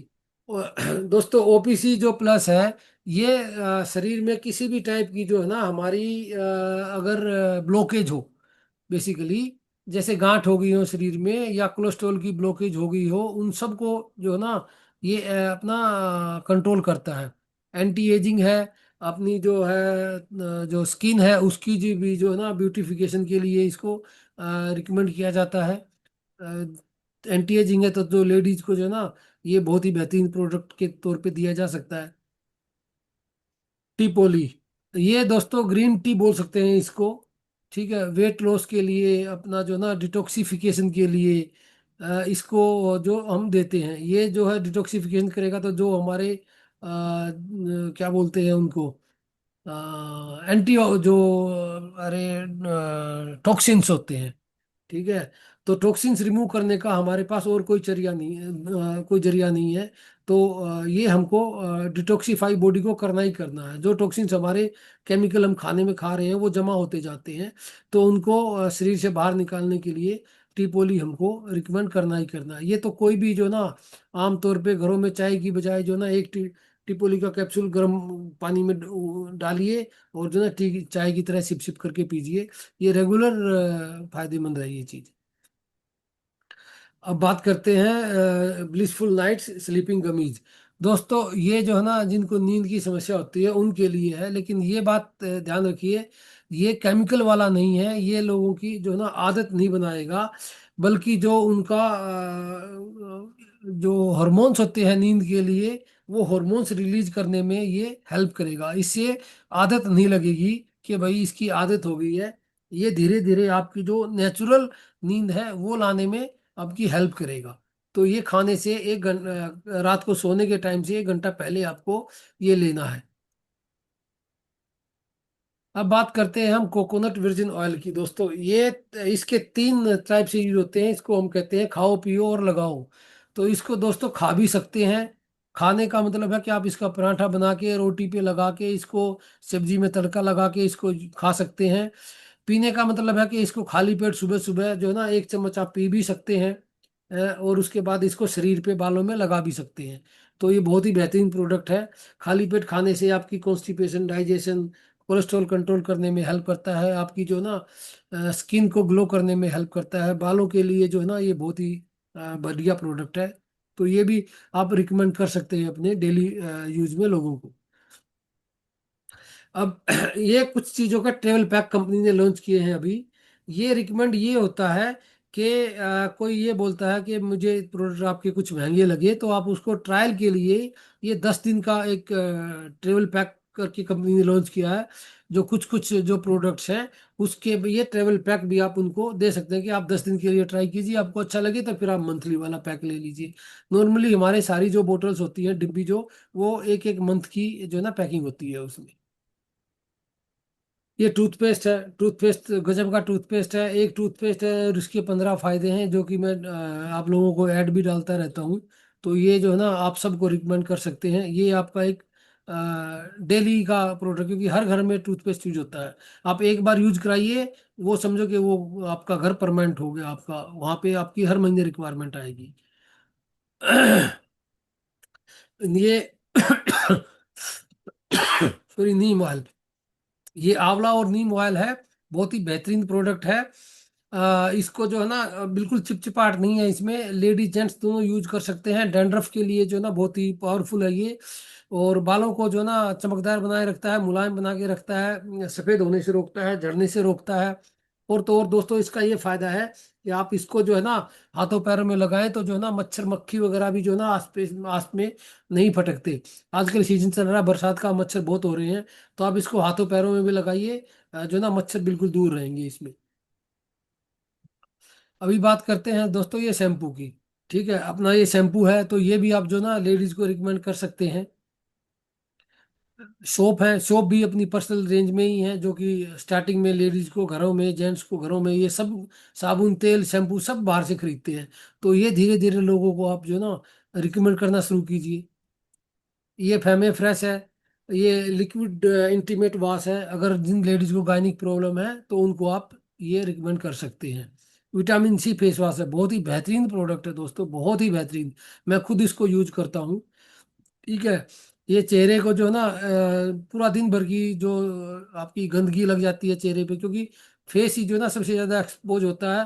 दोस्तों ओपीसी जो प्लस है, ये शरीर में किसी भी टाइप की जो है ना हमारी अगर ब्लॉकेज हो, बेसिकली जैसे गांठ हो गई हो शरीर में या कोलेस्ट्रॉल की ब्लॉकेज हो गई हो, उन सब को जो है ना ये अपना कंट्रोल करता है। एंटी एजिंग है। अपनी जो है जो स्किन है उसकी जो भी जो है ना ब्यूटिफिकेशन के लिए इसको रिकमेंड किया जाता है। एंटी एजिंग है तो जो लेडीज को जो है ना ये बहुत ही बेहतरीन प्रोडक्ट के तौर पे दिया जा सकता है। टी पोली, ये दोस्तों ग्रीन टी बोल सकते हैं इसको। ठीक है, वेट लॉस के लिए, अपना जो ना डिटॉक्सिफिकेशन के लिए इसको जो हम देते हैं, ये जो है डिटॉक्सिफिकेशन करेगा। तो जो हमारे क्या बोलते हैं उनको, एंटी जो अरे टॉक्सिन्स होते हैं, ठीक है, तो टॉक्सिन्स रिमूव करने का हमारे पास और कोई जरिया नहीं है। कोई जरिया नहीं है। तो ये हमको डिटॉक्सिफाई बॉडी को करना ही करना है। जो टॉक्सिन्स हमारे केमिकल हम खाने में खा रहे हैं वो जमा होते जाते हैं, तो उनको शरीर से बाहर निकालने के लिए टीपोली हमको रिकमेंड करना ही करना है। ये तो कोई भी जो ना आमतौर पे घरों में चाय की बजाय जो ना एक टिपोली का कैप्सूल गर्म पानी में डालिए और जो ना टी चाय की तरह सिप सिप करके पीजिए। ये रेगुलर फायदेमंद है ये चीज़। अब बात करते हैं ब्लिसफुल नाइट्स स्लीपिंग गमीज। दोस्तों ये जो है ना जिनको नींद की समस्या होती है उनके लिए है, लेकिन ये बात ध्यान रखिए, ये केमिकल वाला नहीं है। ये लोगों की जो है ना आदत नहीं बनाएगा, बल्कि जो उनका जो हार्मोन्स होते हैं नींद के लिए वो हॉर्मोन्स रिलीज करने में ये हेल्प करेगा। इससे आदत नहीं लगेगी कि भाई इसकी आदत हो गई है। ये धीरे धीरे आपकी जो नेचुरल नींद है वो लाने में आपकी हेल्प करेगा। तो ये खाने से 1 घंटा, रात को सोने के टाइम से 1 घंटा पहले आपको ये लेना है। अब बात करते हैं हम कोकोनट वर्जिन ऑयल की। दोस्तों ये इसके 3 टाइप से यूज होते हैं। इसको हम कहते हैं खाओ पियो और लगाओ। तो इसको दोस्तों खा भी सकते हैं। खाने का मतलब है कि आप इसका पराठा बना के रोटी पे लगा के इसको, सब्जी में तड़का लगा के इसको खा सकते हैं। पीने का मतलब है कि इसको खाली पेट सुबह सुबह जो है ना 1 चम्मच आप पी भी सकते हैं। और उसके बाद इसको शरीर पे बालों में लगा भी सकते हैं। तो ये बहुत ही बेहतरीन प्रोडक्ट है। खाली पेट खाने से आपकी कॉन्स्टिपेशन, डाइजेशन, कोलेस्ट्रॉल कंट्रोल करने में हेल्प करता है। आपकी जो ना स्किन को ग्लो करने में हेल्प करता है। बालों के लिए जो है ना ये बहुत ही बढ़िया प्रोडक्ट है। तो ये भी आप रिकमेंड कर सकते हैं अपने डेली यूज में लोगों को। अब ये कुछ चीज़ों का ट्रेवल पैक कंपनी ने लॉन्च किए हैं अभी। ये रिकमेंड ये होता है कि कोई ये बोलता है कि मुझे प्रोडक्ट आपके कुछ महंगे लगे, तो आप उसको ट्रायल के लिए ये 10 दिन का एक ट्रेवल पैक करके कंपनी ने लॉन्च किया है। जो कुछ कुछ जो प्रोडक्ट्स हैं उसके ये ट्रेवल पैक भी आप उनको दे सकते हैं कि आप 10 दिन के लिए ट्राई कीजिए, आपको अच्छा लगे तो फिर आप मंथली वाला पैक ले लीजिए। नॉर्मली हमारे सारी जो बोटल्स होती हैं, डिब्बी जो, वो 1 1 मंथ की जो है ना पैकिंग होती है उसमें। ये टूथपेस्ट है। टूथपेस्ट गजब का टूथपेस्ट है। एक टूथपेस्ट है और इसके 15 फायदे हैं जो कि मैं आप लोगों को ऐड भी डालता रहता हूँ। तो ये जो है ना आप सबको रिकमेंड कर सकते हैं। ये आपका एक डेली का प्रोडक्ट, क्योंकि हर घर में टूथपेस्ट यूज होता है। आप एक बार यूज कराइए, वो समझो कि वो आपका घर परमानेंट हो गया। आपका वहाँ पे आपकी हर महीने रिक्वायरमेंट आएगी। ये सॉरी, नीम ऑयल। ये आंवला और नीम ऑयल है। बहुत ही बेहतरीन प्रोडक्ट है। इसको जो है ना बिल्कुल चिपचिपाहट नहीं है इसमें। लेडीज जेंट्स दोनों यूज कर सकते हैं। डैंड्रफ के लिए जो है ना बहुत ही पावरफुल है ये। और बालों को जो है ना चमकदार बनाए रखता है, मुलायम बना के रखता है, सफेद होने से रोकता है, झड़ने से रोकता है। और तो और दोस्तों इसका ये फायदा है कि आप इसको जो है ना हाथों पैरों में लगाएं तो जो है ना मच्छर मक्खी वगैरह भी जो है ना आस में नहीं फटकते। आजकल सीजन चल रहा है बरसात का, मच्छर बहुत हो रहे हैं। तो आप इसको हाथों पैरों में भी लगाइए, जो ना मच्छर बिल्कुल दूर रहेंगे इसमें। अभी बात करते हैं दोस्तों ये शैम्पू की। ठीक है, अपना ये शैम्पू है तो ये भी आप जो ना लेडीज को रिकमेंड कर सकते हैं। सोप है। सोप भी अपनी पर्सनल रेंज में ही है, जो कि स्टार्टिंग में लेडीज को घरों में, जेंट्स को घरों में ये सब साबुन तेल शैम्पू सब बाहर से खरीदते हैं। तो ये धीरे धीरे लोगों को आप जो ना रिकमेंड करना शुरू कीजिए। ये फैमे फ्रेश है। ये लिक्विड इंटीमेट वॉश है। अगर जिन लेडीज को गायनिक प्रॉब्लम है तो उनको आप ये रिकमेंड कर सकते हैं। विटामिन सी फेस वॉश है। बहुत ही बेहतरीन प्रोडक्ट है दोस्तों, बहुत ही बेहतरीन। मैं खुद इसको यूज करता हूँ। ठीक है। ये चेहरे को जो है ना पूरा दिन भर की जो आपकी गंदगी लग जाती है चेहरे पे, क्योंकि फेस ही जो है ना सबसे ज्यादा एक्सपोज होता है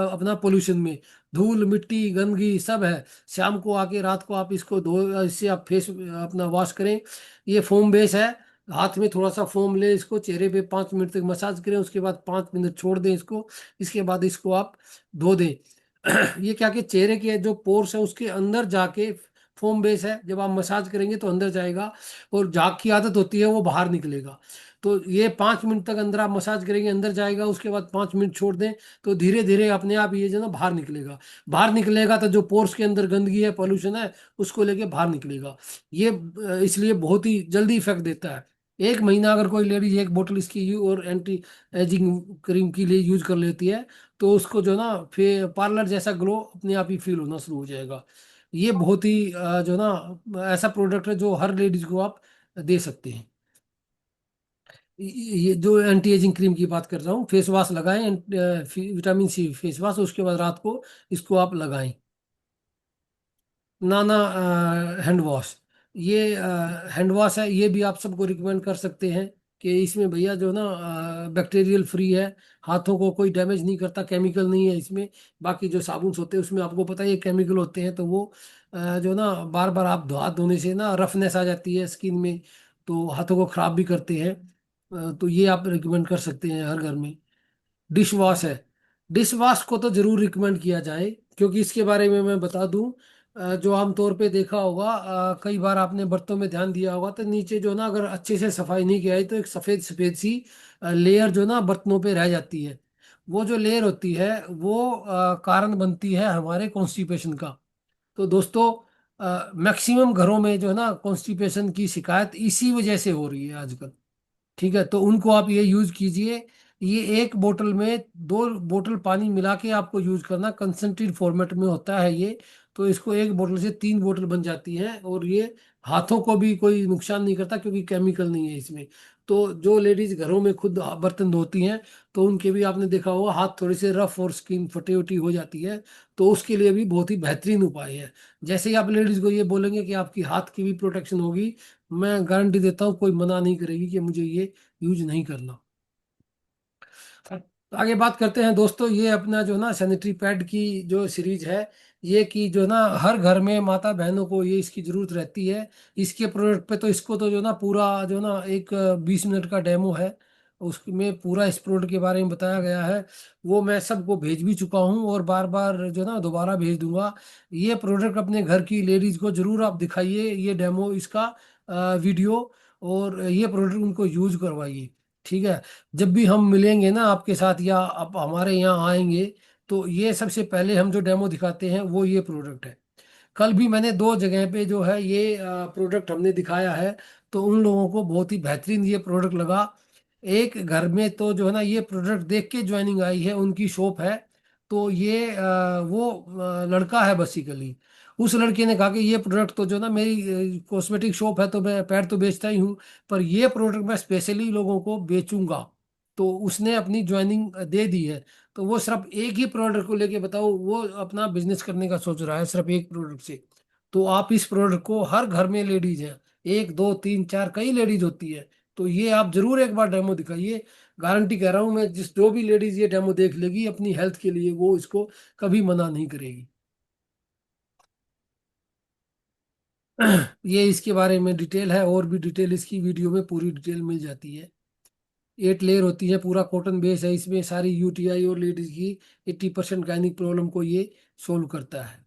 अपना पोल्यूशन में। धूल मिट्टी गंदगी सब है। शाम को आके रात को आप इसको धो, इससे आप फेस अपना वॉश करें। ये फोम बेस है। हाथ में थोड़ा सा फोम ले, इसको चेहरे पे 5 मिनट तक मसाज करें, उसके बाद 5 मिनट छोड़ दें इसको। इसके बाद इसको आप धो दें। ये क्या कि चेहरे के जो पोर्स है उसके अंदर जाके, फोम बेस है, जब आप मसाज करेंगे तो अंदर जाएगा, और झाग की आदत होती है वो बाहर निकलेगा। तो ये 5 मिनट तक अंदर आप मसाज करेंगे, अंदर जाएगा, उसके बाद 5 मिनट छोड़ दें। तो धीरे धीरे अपने आप ये जो ना बाहर निकलेगा। बाहर निकलेगा तो जो पोर्स के अंदर गंदगी है, पॉल्यूशन है, उसको लेके बाहर निकलेगा। ये इसलिए बहुत ही जल्दी इफेक्ट देता है। 1 महीना अगर कोई लेडीज एक बोतल इसकी और एंटी एजिंग क्रीम के लिए यूज कर लेती है, तो उसको जो ना फिर पार्लर जैसा ग्लो अपने आप ही फील होना शुरू हो जाएगा। ये बहुत ही जो ना ऐसा प्रोडक्ट है जो हर लेडीज को आप दे सकते हैं। ये जो एंटी एजिंग क्रीम की बात कर रहा हूँ, फेस वॉश लगाएं, विटामिन सी फेस वॉश, उसके बाद रात को इसको आप लगाएं। नाना हैंड वॉश। ये हैंड वॉश है। ये भी आप सबको रिकमेंड कर सकते हैं कि इसमें भैया जो ना बैक्टीरियल फ्री है। हाथों को कोई डैमेज नहीं करता, केमिकल नहीं है इसमें। बाकी जो साबुन होते हैं उसमें आपको पता है ये केमिकल होते हैं, तो वो जो ना बार बार आप हाथ धोने से ना रफनेस आ जाती है स्किन में, तो हाथों को खराब भी करते हैं। तो ये आप रिकमेंड कर सकते हैं हर घर में। डिश वॉश है। डिश वॉश को तो जरूर रिकमेंड किया जाए, क्योंकि इसके बारे में मैं बता दूं, जो आमतौर पे देखा होगा, कई बार आपने बर्तनों में ध्यान दिया होगा, तो नीचे जो ना अगर अच्छे से सफाई नहीं की जाए तो एक सफ़ेद सफ़ेद सी लेयर जो ना बर्तनों पे रह जाती है। वो जो लेयर होती है वो कारण बनती है हमारे कॉन्स्टिपेशन का। तो दोस्तों, मैक्सिमम घरों में जो है ना कॉन्स्टिपेशन की शिकायत इसी वजह से हो रही है आजकल। ठीक है, तो उनको आप ये यूज कीजिए। ये एक बोतल में 2 बोतल पानी मिला के आपको यूज करना, कंसंट्रेट फॉर्मेट में होता है ये। तो इसको एक बोतल से 3 बोतल बन जाती है, और ये हाथों को भी कोई नुकसान नहीं करता क्योंकि केमिकल नहीं है इसमें। तो जो लेडीज घरों में खुद बर्तन धोती हैं, तो उनके भी आपने देखा होगा हाथ थोड़े से रफ और स्किन फटी उटी हो जाती है। तो उसके लिए भी बहुत ही बेहतरीन उपाय है। जैसे ही आप लेडीज को ये बोलेंगे कि आपकी हाथ की भी प्रोटेक्शन होगी, मैं गारंटी देता हूँ कोई मना नहीं करेगी कि मुझे ये यूज नहीं करना। तो आगे बात करते हैं दोस्तों, ये अपना जो ना सैनिटरी पैड की जो सीरीज है, ये कि जो ना हर घर में माता बहनों को ये इसकी जरूरत रहती है। इसके प्रोडक्ट पे तो इसको तो जो ना पूरा जो ना एक 20 मिनट का डेमो है, उसमें पूरा इस प्रोडक्ट के बारे में बताया गया है। वो मैं सबको भेज भी चुका हूँ और बार बार जो ना दोबारा भेज दूंगा। ये प्रोडक्ट अपने घर की लेडीज को जरूर आप दिखाइए, ये डेमो इसका वीडियो, और ये प्रोडक्ट उनको यूज करवाइए। ठीक है, जब भी हम मिलेंगे ना आपके साथ या आप हमारे यहाँ आएंगे, तो ये सबसे पहले हम जो डेमो दिखाते हैं वो ये प्रोडक्ट है। कल भी मैंने 2 जगह पे जो है ये प्रोडक्ट हमने दिखाया है, तो उन लोगों को बहुत ही बेहतरीन ये प्रोडक्ट लगा। एक घर में तो जो है ना ये प्रोडक्ट देख के ज्वाइनिंग आई है, उनकी शॉप है। तो ये वो लड़का है बेसिकली। उस लड़के ने कहा कि ये प्रोडक्ट तो जो ना मेरी कॉस्मेटिक शॉप है तो मैं पैर तो बेचता ही हूँ, पर ये प्रोडक्ट मैं स्पेशली लोगों को बेचूंगा। तो उसने अपनी ज्वाइनिंग दे दी है। तो वो सिर्फ एक ही प्रोडक्ट को लेके बताओ, वो अपना बिजनेस करने का सोच रहा है सिर्फ एक प्रोडक्ट से। तो आप इस प्रोडक्ट को, हर घर में लेडीज है, 1 2 3 4 कई लेडीज होती है, तो ये आप जरूर एक बार डेमो दिखाइए। गारंटी कह रहा हूँ मैं, जिस जो भी लेडीज ये डेमो देख लेगी अपनी हेल्थ के लिए, वो इसको कभी मना नहीं करेगी। ये इसके बारे में डिटेल है, और भी डिटेल इसकी वीडियो में पूरी डिटेल मिल जाती है। 8 लेयर होती है, पूरा कॉटन बेस है, इसमें सारी यूटीआई और लेडीज की 80% गायनिक प्रॉब्लम को ये सोल्व करता है।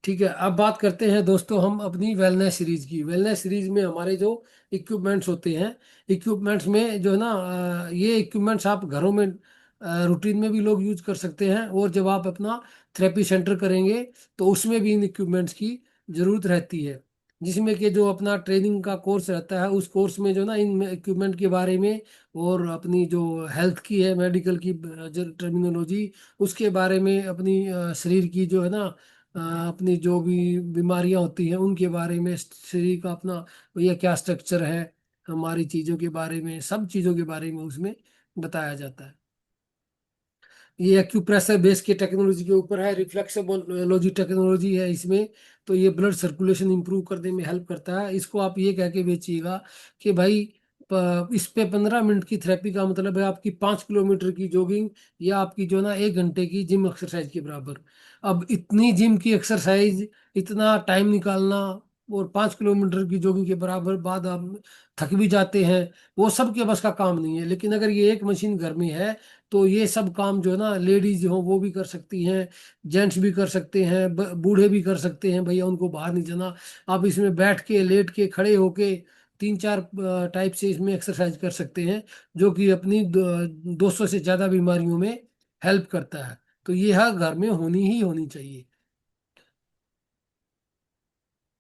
ठीक है, अब बात करते हैं दोस्तों हम अपनी वेलनेस सीरीज की। वेलनेस सीरीज में हमारे जो इक्विपमेंट्स होते हैं, इक्विपमेंट्स में जो है ना ये इक्विपमेंट्स आप घरों में रूटीन में भी लोग यूज कर सकते हैं, और जब आप अपना थेरेपी सेंटर करेंगे तो उसमें भी इन इक्विपमेंट्स की जरूरत रहती है। जिसमें कि जो अपना ट्रेनिंग का कोर्स रहता है, उस कोर्स में जो ना इन इक्विपमेंट के बारे में, और अपनी जो हेल्थ की है, मेडिकल की जो टर्मिनोलॉजी, उसके बारे में, अपनी शरीर की जो है ना अपनी जो भी बीमारियां होती हैं उनके बारे में, शरीर का अपना भैया क्या स्ट्रक्चर है, हमारी चीज़ों के बारे में, सब चीज़ों के बारे में उसमें बताया जाता है। ये एक्यूप्रेशर बेस के टेक्नोलॉजी के ऊपर है, रिफ्लेक्सोलॉजी टेक्नोलॉजी है इसमें। तो ये ब्लड सर्कुलेशन इंप्रूव करने में हेल्प करता है। इसको आप ये कह के बेचिएगा कि भाई इस पे 15 मिनट की थेरेपी का मतलब है आपकी 5 किलोमीटर की जॉगिंग, या आपकी जो ना 1 घंटे की जिम एक्सरसाइज के बराबर। अब इतनी जिम की एक्सरसाइज, इतना टाइम निकालना, और 5 किलोमीटर की जॉगिंग के बराबर बाद आप थक भी जाते हैं, वो सब के बस का काम नहीं है। लेकिन अगर ये एक मशीन घर में है, तो ये सब काम जो है ना लेडीज हो वो भी कर सकती हैं, जेंट्स भी कर सकते हैं, बूढ़े भी कर सकते हैं, भैया उनको बाहर नहीं जाना। आप इसमें बैठ के, लेट के, खड़े होके 3 4 टाइप से इसमें एक्सरसाइज कर सकते हैं, जो कि अपनी 200 से ज़्यादा बीमारियों में हेल्प करता है। तो ये हर घर में होनी ही होनी चाहिए।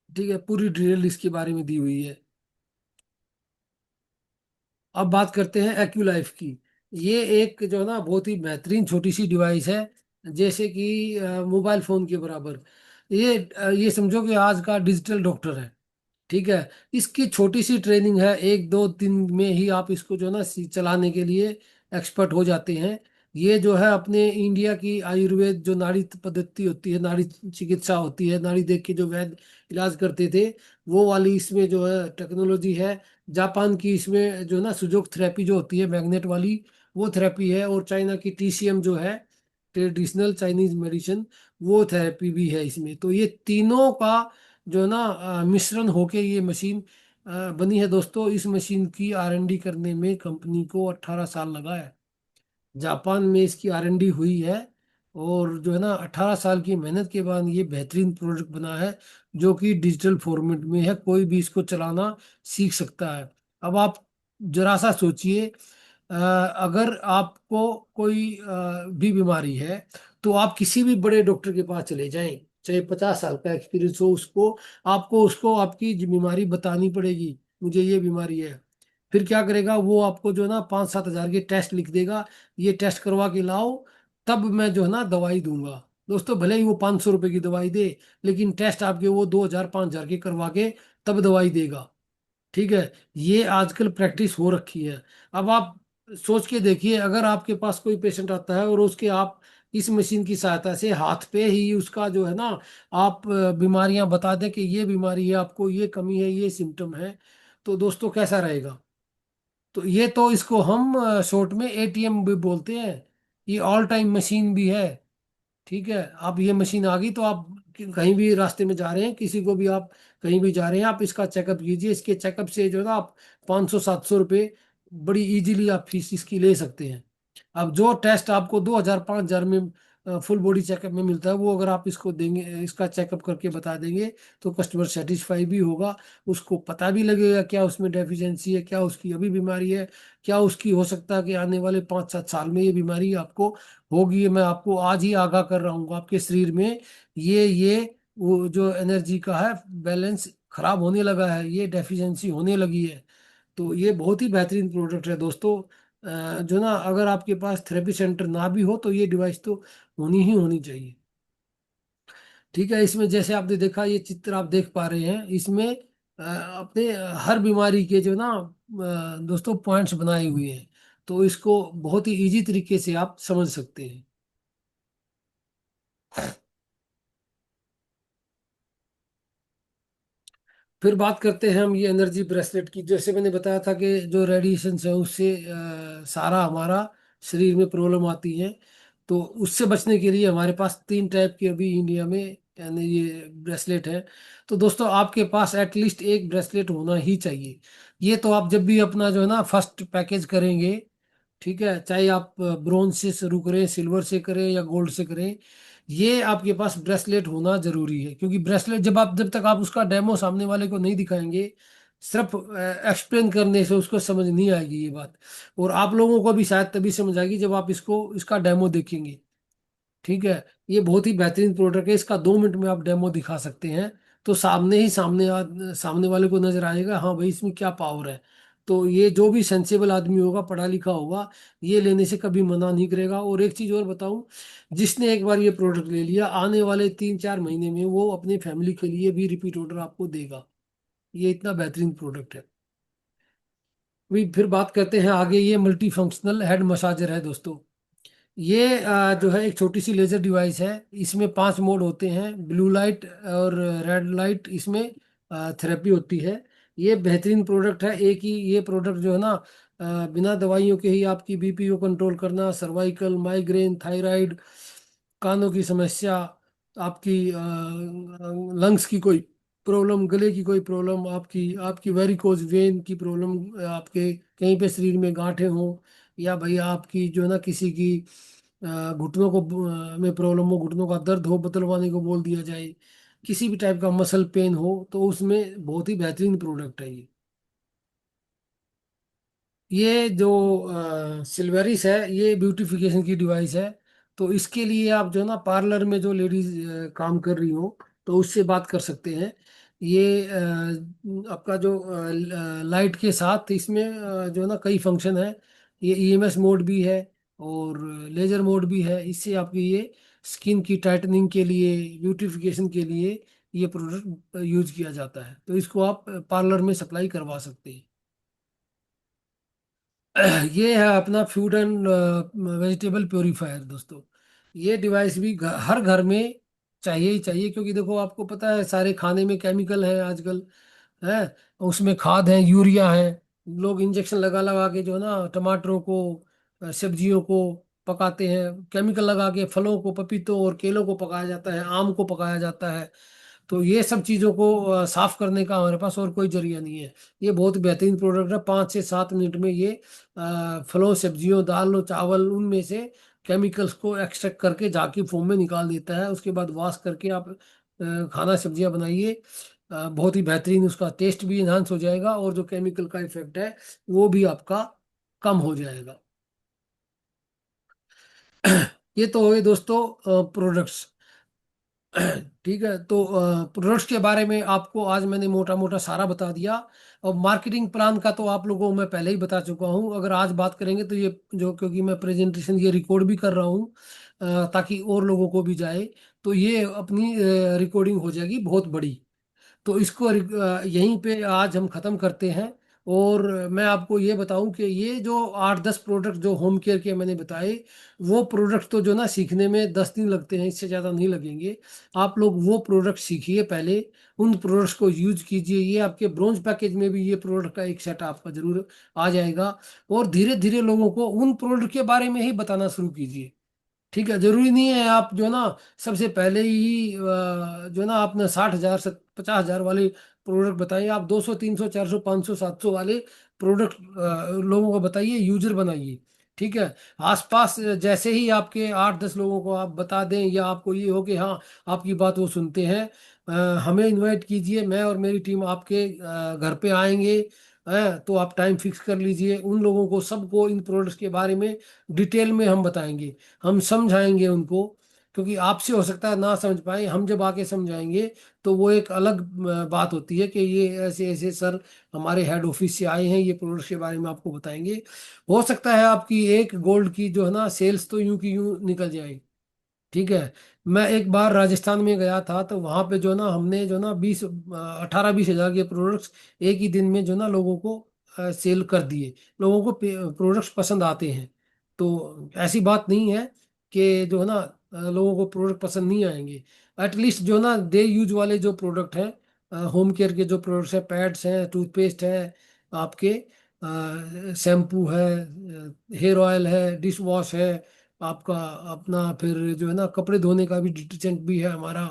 ठीक है, पूरी डिटेल इसके बारे में दी हुई है। अब बात करते हैं एक्यूलाइफ की। ये एक जो है ना बहुत ही बेहतरीन छोटी सी डिवाइस है, जैसे कि मोबाइल फोन के बराबर। ये समझो कि आज का डिजिटल डॉक्टर है। ठीक है, इसकी छोटी सी ट्रेनिंग है, 1 2 दिन में ही आप इसको जो है ना चलाने के लिए एक्सपर्ट हो जाते हैं। ये जो है अपने इंडिया की आयुर्वेद जो नाड़ी पद्धति होती है, नाड़ी चिकित्सा होती है, नाड़ी देख के जो वैद्य इलाज करते थे, वो वाली इसमें जो है टेक्नोलॉजी है। जापान की इसमें जो ना सुजोक थेरेपी जो होती है मैग्नेट वाली, वो थेरेपी है। और चाइना की टीसीएम जो है, ट्रेडिशनल चाइनीज मेडिसिन, वो थेरेपी भी है इसमें। तो ये तीनों का जो है ना मिश्रण होके ये मशीन बनी है दोस्तों। इस मशीन की आरएनडी करने में कंपनी को 18 साल लगा है। जापान में इसकी आरएनडी हुई है, और जो है ना 18 साल की मेहनत के बाद ये बेहतरीन प्रोडक्ट बना है, जो कि डिजिटल फॉर्मेट में है, कोई भी इसको चलाना सीख सकता है। अब आप जरा सा सोचिए, अगर आपको कोई भी बीमारी है, तो आप किसी भी बड़े डॉक्टर के पास चले जाएं, चाहे 50 साल का एक्सपीरियंस हो उसको, आपको उसको आपकी बीमारी बतानी पड़ेगी, मुझे ये बीमारी है। फिर क्या करेगा वो, आपको जो है ना 5-7 हजार के टेस्ट लिख देगा, ये टेस्ट करवा के लाओ, तब मैं जो है ना दवाई दूंगा। दोस्तों, भले ही वो 500 रुपए की दवाई दे, लेकिन टेस्ट आपके वो 2 हजार 5 हजार के करवा के तब दवाई देगा। ठीक है, ये आजकल प्रैक्टिस हो रखी है। अब आप सोच के देखिए, अगर आपके पास कोई पेशेंट आता है और उसके आप इस मशीन की सहायता से हाथ पे ही उसका जो है ना, आप बीमारियां बता दें कि ये बीमारी है आपको, ये कमी है, ये सिम्टम है, तो दोस्तों कैसा रहेगा। तो ये तो इसको हम शॉर्ट में एटीएम भी बोलते हैं। ये ऑल टाइम मशीन भी है। ठीक है, अब ये मशीन आ गई तो आप कहीं भी रास्ते में जा रहे हैं, किसी को भी आप कहीं भी जा रहे हैं, आप इसका चेकअप कीजिए। इसके चेकअप से जो है ना आप 500-700 रुपये बड़ी इजीली आप फीस इसकी ले सकते हैं। अब जो टेस्ट आपको 2 हजार 5 हजार में फुल बॉडी चेकअप में मिलता है, वो अगर आप इसको देंगे, इसका चेकअप करके बता देंगे, तो कस्टमर सेटिस्फाई भी होगा। उसको पता भी लगेगा क्या उसमें डेफिशिएंसी है, क्या उसकी अभी बीमारी है, क्या उसकी हो सकता है कि आने वाले 5-7 साल में ये बीमारी आपको होगी। ये मैं आपको आज ही आगाह कर रहा हूँ, आपके शरीर में ये वो जो एनर्जी का है बैलेंस खराब होने लगा है, ये डेफिशिएंसी होने लगी है। तो ये बहुत ही बेहतरीन प्रोडक्ट है दोस्तों। जो ना, अगर आपके पास थेरेपी सेंटर ना भी हो तो ये डिवाइस तो होनी ही होनी चाहिए। ठीक है, इसमें जैसे आपने देखा, ये चित्र आप देख पा रहे हैं, इसमें अपने हर बीमारी के जो ना दोस्तों पॉइंट्स बनाए हुए हैं, तो इसको बहुत ही इजी तरीके से आप समझ सकते हैं। फिर बात करते हैं हम ये एनर्जी ब्रेसलेट की। जैसे मैंने बताया था कि जो रेडिएशन है उससे सारा हमारा शरीर में प्रॉब्लम आती है। तो उससे बचने के लिए हमारे पास 3 टाइप के अभी इंडिया में यानी ये ब्रेसलेट है। तो दोस्तों, आपके पास एटलीस्ट एक ब्रेसलेट होना ही चाहिए। ये तो आप जब भी अपना जो है ना फर्स्ट पैकेज करेंगे, ठीक है, चाहे आप ब्रोंज से शुरू करें, सिल्वर से करें या गोल्ड से करें, ये आपके पास ब्रेसलेट होना जरूरी है। क्योंकि ब्रेसलेट जब तक आप उसका डेमो सामने वाले को नहीं दिखाएंगे, सिर्फ एक्सप्लेन करने से उसको समझ नहीं आएगी ये बात। और आप लोगों को भी शायद तभी समझ आएगी जब आप इसको इसका डेमो देखेंगे। ठीक है, ये बहुत ही बेहतरीन प्रोडक्ट है, इसका 2 मिनट में आप डेमो दिखा सकते हैं, तो सामने ही सामने वाले को नजर आएगा, हाँ भाई इसमें क्या पावर है। तो ये जो भी सेंसेबल आदमी होगा, पढ़ा लिखा होगा, ये लेने से कभी मना नहीं करेगा। और एक चीज और बताऊं, जिसने एक बार ये प्रोडक्ट ले लिया, आने वाले 3-4 महीने में वो अपनी फैमिली के लिए भी रिपीट ऑर्डर आपको देगा। ये इतना बेहतरीन प्रोडक्ट है। अभी फिर बात करते हैं आगे, ये मल्टी फंक्शनल हेड मसाजर है दोस्तों। ये जो है एक छोटी सी लेजर डिवाइस है। इसमें 5 मोड होते हैं, ब्लू लाइट और रेड लाइट, इसमें थेरेपी होती है। ये बेहतरीन प्रोडक्ट है। एक ही ये प्रोडक्ट जो है ना, बिना दवाइयों के ही आपकी बीपी को कंट्रोल करना, सर्वाइकल, माइग्रेन, थायराइड, कानों की समस्या, आपकी लंग्स की कोई प्रॉब्लम, गले की कोई प्रॉब्लम, आपकी आपकी वेरिकोज वेन की प्रॉब्लम, आपके कहीं पे शरीर में गांठें हों, या भैया आपकी जो है ना किसी की घुटनों को में प्रॉब्लम हो, घुटनों का दर्द हो, बतलवाने को बोल दिया जाए, किसी भी टाइप का मसल पेन हो, तो उसमें बहुत ही बेहतरीन प्रोडक्ट है ये। ये जो सिल्वेरिस है, ये ब्यूटिफिकेशन की डिवाइस है। तो इसके लिए आप जो है ना पार्लर में जो लेडीज काम कर रही हो, तो उससे बात कर सकते हैं। ये आपका जो लाइट के साथ इसमें जो है ना कई फंक्शन है। ये ईएमएस मोड भी है और लेजर मोड भी है। इससे आपकी ये स्किन की टाइटनिंग के लिए, ब्यूटिफिकेशन के लिए ये प्रोडक्ट यूज किया जाता है। तो इसको आप पार्लर में सप्लाई करवा सकते हैं। ये है अपना फूड एंड वेजिटेबल प्योरीफायर दोस्तों। ये डिवाइस भी हर घर में चाहिए ही चाहिए, क्योंकि देखो आपको पता है सारे खाने में केमिकल है आजकल, है, उसमें खाद है, यूरिया है। लोग इंजेक्शन लगा लगा के जो है ना टमाटरों को, सब्जियों को पकाते हैं, केमिकल लगा के फलों को, पपीतों और केलों को पकाया जाता है, आम को पकाया जाता है। तो ये सब चीज़ों को साफ करने का हमारे पास और कोई जरिया नहीं है। ये बहुत बेहतरीन प्रोडक्ट है। 5 से 7 मिनट में ये फलों, सब्जियों, दालों, चावल, उनमें से केमिकल्स को एक्सट्रैक्ट करके जाके फोम में निकाल देता है। उसके बाद वॉश करके आप खाना सब्जियां बनाइए। बहुत ही बेहतरीन, उसका टेस्ट भी इन्हांस हो जाएगा और जो केमिकल का इफेक्ट है वो भी आपका कम हो जाएगा। ये तो हुए दोस्तों प्रोडक्ट्स। ठीक है, तो प्रोडक्ट्स के बारे में आपको आज मैंने मोटा मोटा सारा बता दिया। और मार्केटिंग प्लान का तो आप लोगों को मैं पहले ही बता चुका हूँ। अगर आज बात करेंगे तो ये जो, क्योंकि मैं प्रेजेंटेशन ये रिकॉर्ड भी कर रहा हूँ ताकि और लोगों को भी जाए, तो ये अपनी रिकॉर्डिंग हो जाएगी बहुत बड़ी। तो इसको यहीं पे आज हम ख़त्म करते हैं। और मैं आपको ये बताऊं कि ये जो 8-10 प्रोडक्ट जो होम केयर के मैंने बताए, वो प्रोडक्ट तो जो ना सीखने में 10 दिन लगते हैं, इससे ज़्यादा नहीं लगेंगे। आप लोग वो प्रोडक्ट सीखिए पहले, उन प्रोडक्ट्स को यूज कीजिए। ये आपके ब्रोंज पैकेज में भी ये प्रोडक्ट का एक सेट आपका जरूर आ जाएगा। और धीरे धीरे लोगों को उन प्रोडक्ट के बारे में ही बताना शुरू कीजिए। ठीक है, जरूरी नहीं है आप जो ना सबसे पहले ही जो ना आपने 60,000 से 50,000 वाले प्रोडक्ट बताइए। आप 200, 300, 400, 500, 700 वाले प्रोडक्ट लोगों को बताइए, यूजर बनाइए। ठीक है, आसपास जैसे ही आपके 8-10 लोगों को आप बता दें, या आपको ये हो कि हाँ आपकी बात वो सुनते हैं, हमें इनवाइट कीजिए, मैं और मेरी टीम आपके घर पे आएंगे। तो आप टाइम फिक्स कर लीजिए, उन लोगों को सबको इन प्रोडक्ट्स के बारे में डिटेल में हम बताएंगे, हम समझाएंगे उनको। क्योंकि आपसे हो सकता है ना समझ पाए, हम जब आके समझाएंगे तो वो एक अलग बात होती है कि ये ऐसे ऐसे सर हमारे हेड ऑफिस से आए हैं, ये प्रोडक्ट्स के बारे में आपको बताएंगे। हो सकता है आपकी एक गोल्ड की जो है ना सेल्स तो यूं की यूं निकल जाए। ठीक है, मैं एक बार राजस्थान में गया था, तो वहां पे जो ना हमने जो ना 18-20 हजार के प्रोडक्ट्स एक ही दिन में जो ना लोगों को सेल कर दिए। लोगों को प्रोडक्ट्स पसंद आते हैं। तो ऐसी बात नहीं है कि जो है ना लोगों को प्रोडक्ट पसंद नहीं आएंगे। एटलीस्ट जो ना डे यूज वाले जो प्रोडक्ट हैं, होम केयर के जो प्रोडक्ट्स हैं, पैड्स हैं, टूथपेस्ट है, आपके शैम्पू है, हेयर ऑयल है, डिश वॉश है आपका, अपना फिर जो है ना कपड़े धोने का भी डिटर्जेंट भी है हमारा।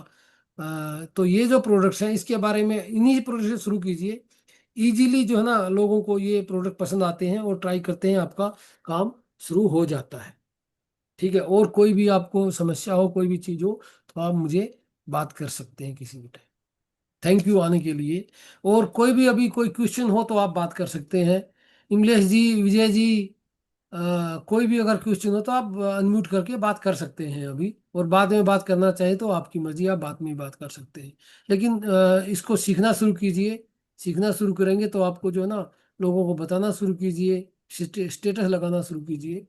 तो ये जो प्रोडक्ट्स हैं इसके बारे में, इन्हीं प्रोडक्ट से शुरू कीजिए। इजीली जो है ना लोगों को ये प्रोडक्ट पसंद आते हैं और ट्राई करते हैं, आपका काम शुरू हो जाता है। ठीक है, और कोई भी आपको समस्या हो, कोई भी चीज़ हो, तो आप मुझे बात कर सकते हैं किसी भी टाइम। थैंक यू आने के लिए। और कोई भी अभी कोई क्वेश्चन हो तो आप बात कर सकते हैं। इंग्लिश जी, विजय जी, कोई भी अगर क्वेश्चन हो तो आप अनम्यूट करके बात कर सकते हैं अभी, और बाद में बात करना चाहे तो आपकी मर्जी, आप बाद में ही बात कर सकते हैं। लेकिन इसको सीखना शुरू कीजिए। सीखना शुरू करेंगे तो आपको जो है ना लोगों को बताना शुरू कीजिए, स्टेटस लगाना शुरू कीजिए।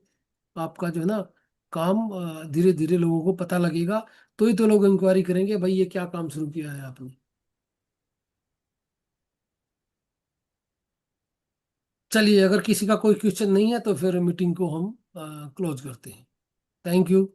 आपका जो है ना काम धीरे धीरे लोगों को पता लगेगा। तो ही तो लोग इंक्वायरी करेंगे, भाई ये क्या काम शुरू किया है आपने। चलिए, अगर किसी का कोई क्वेश्चन नहीं है तो फिर मीटिंग को हम क्लोज करते हैं। Thank you.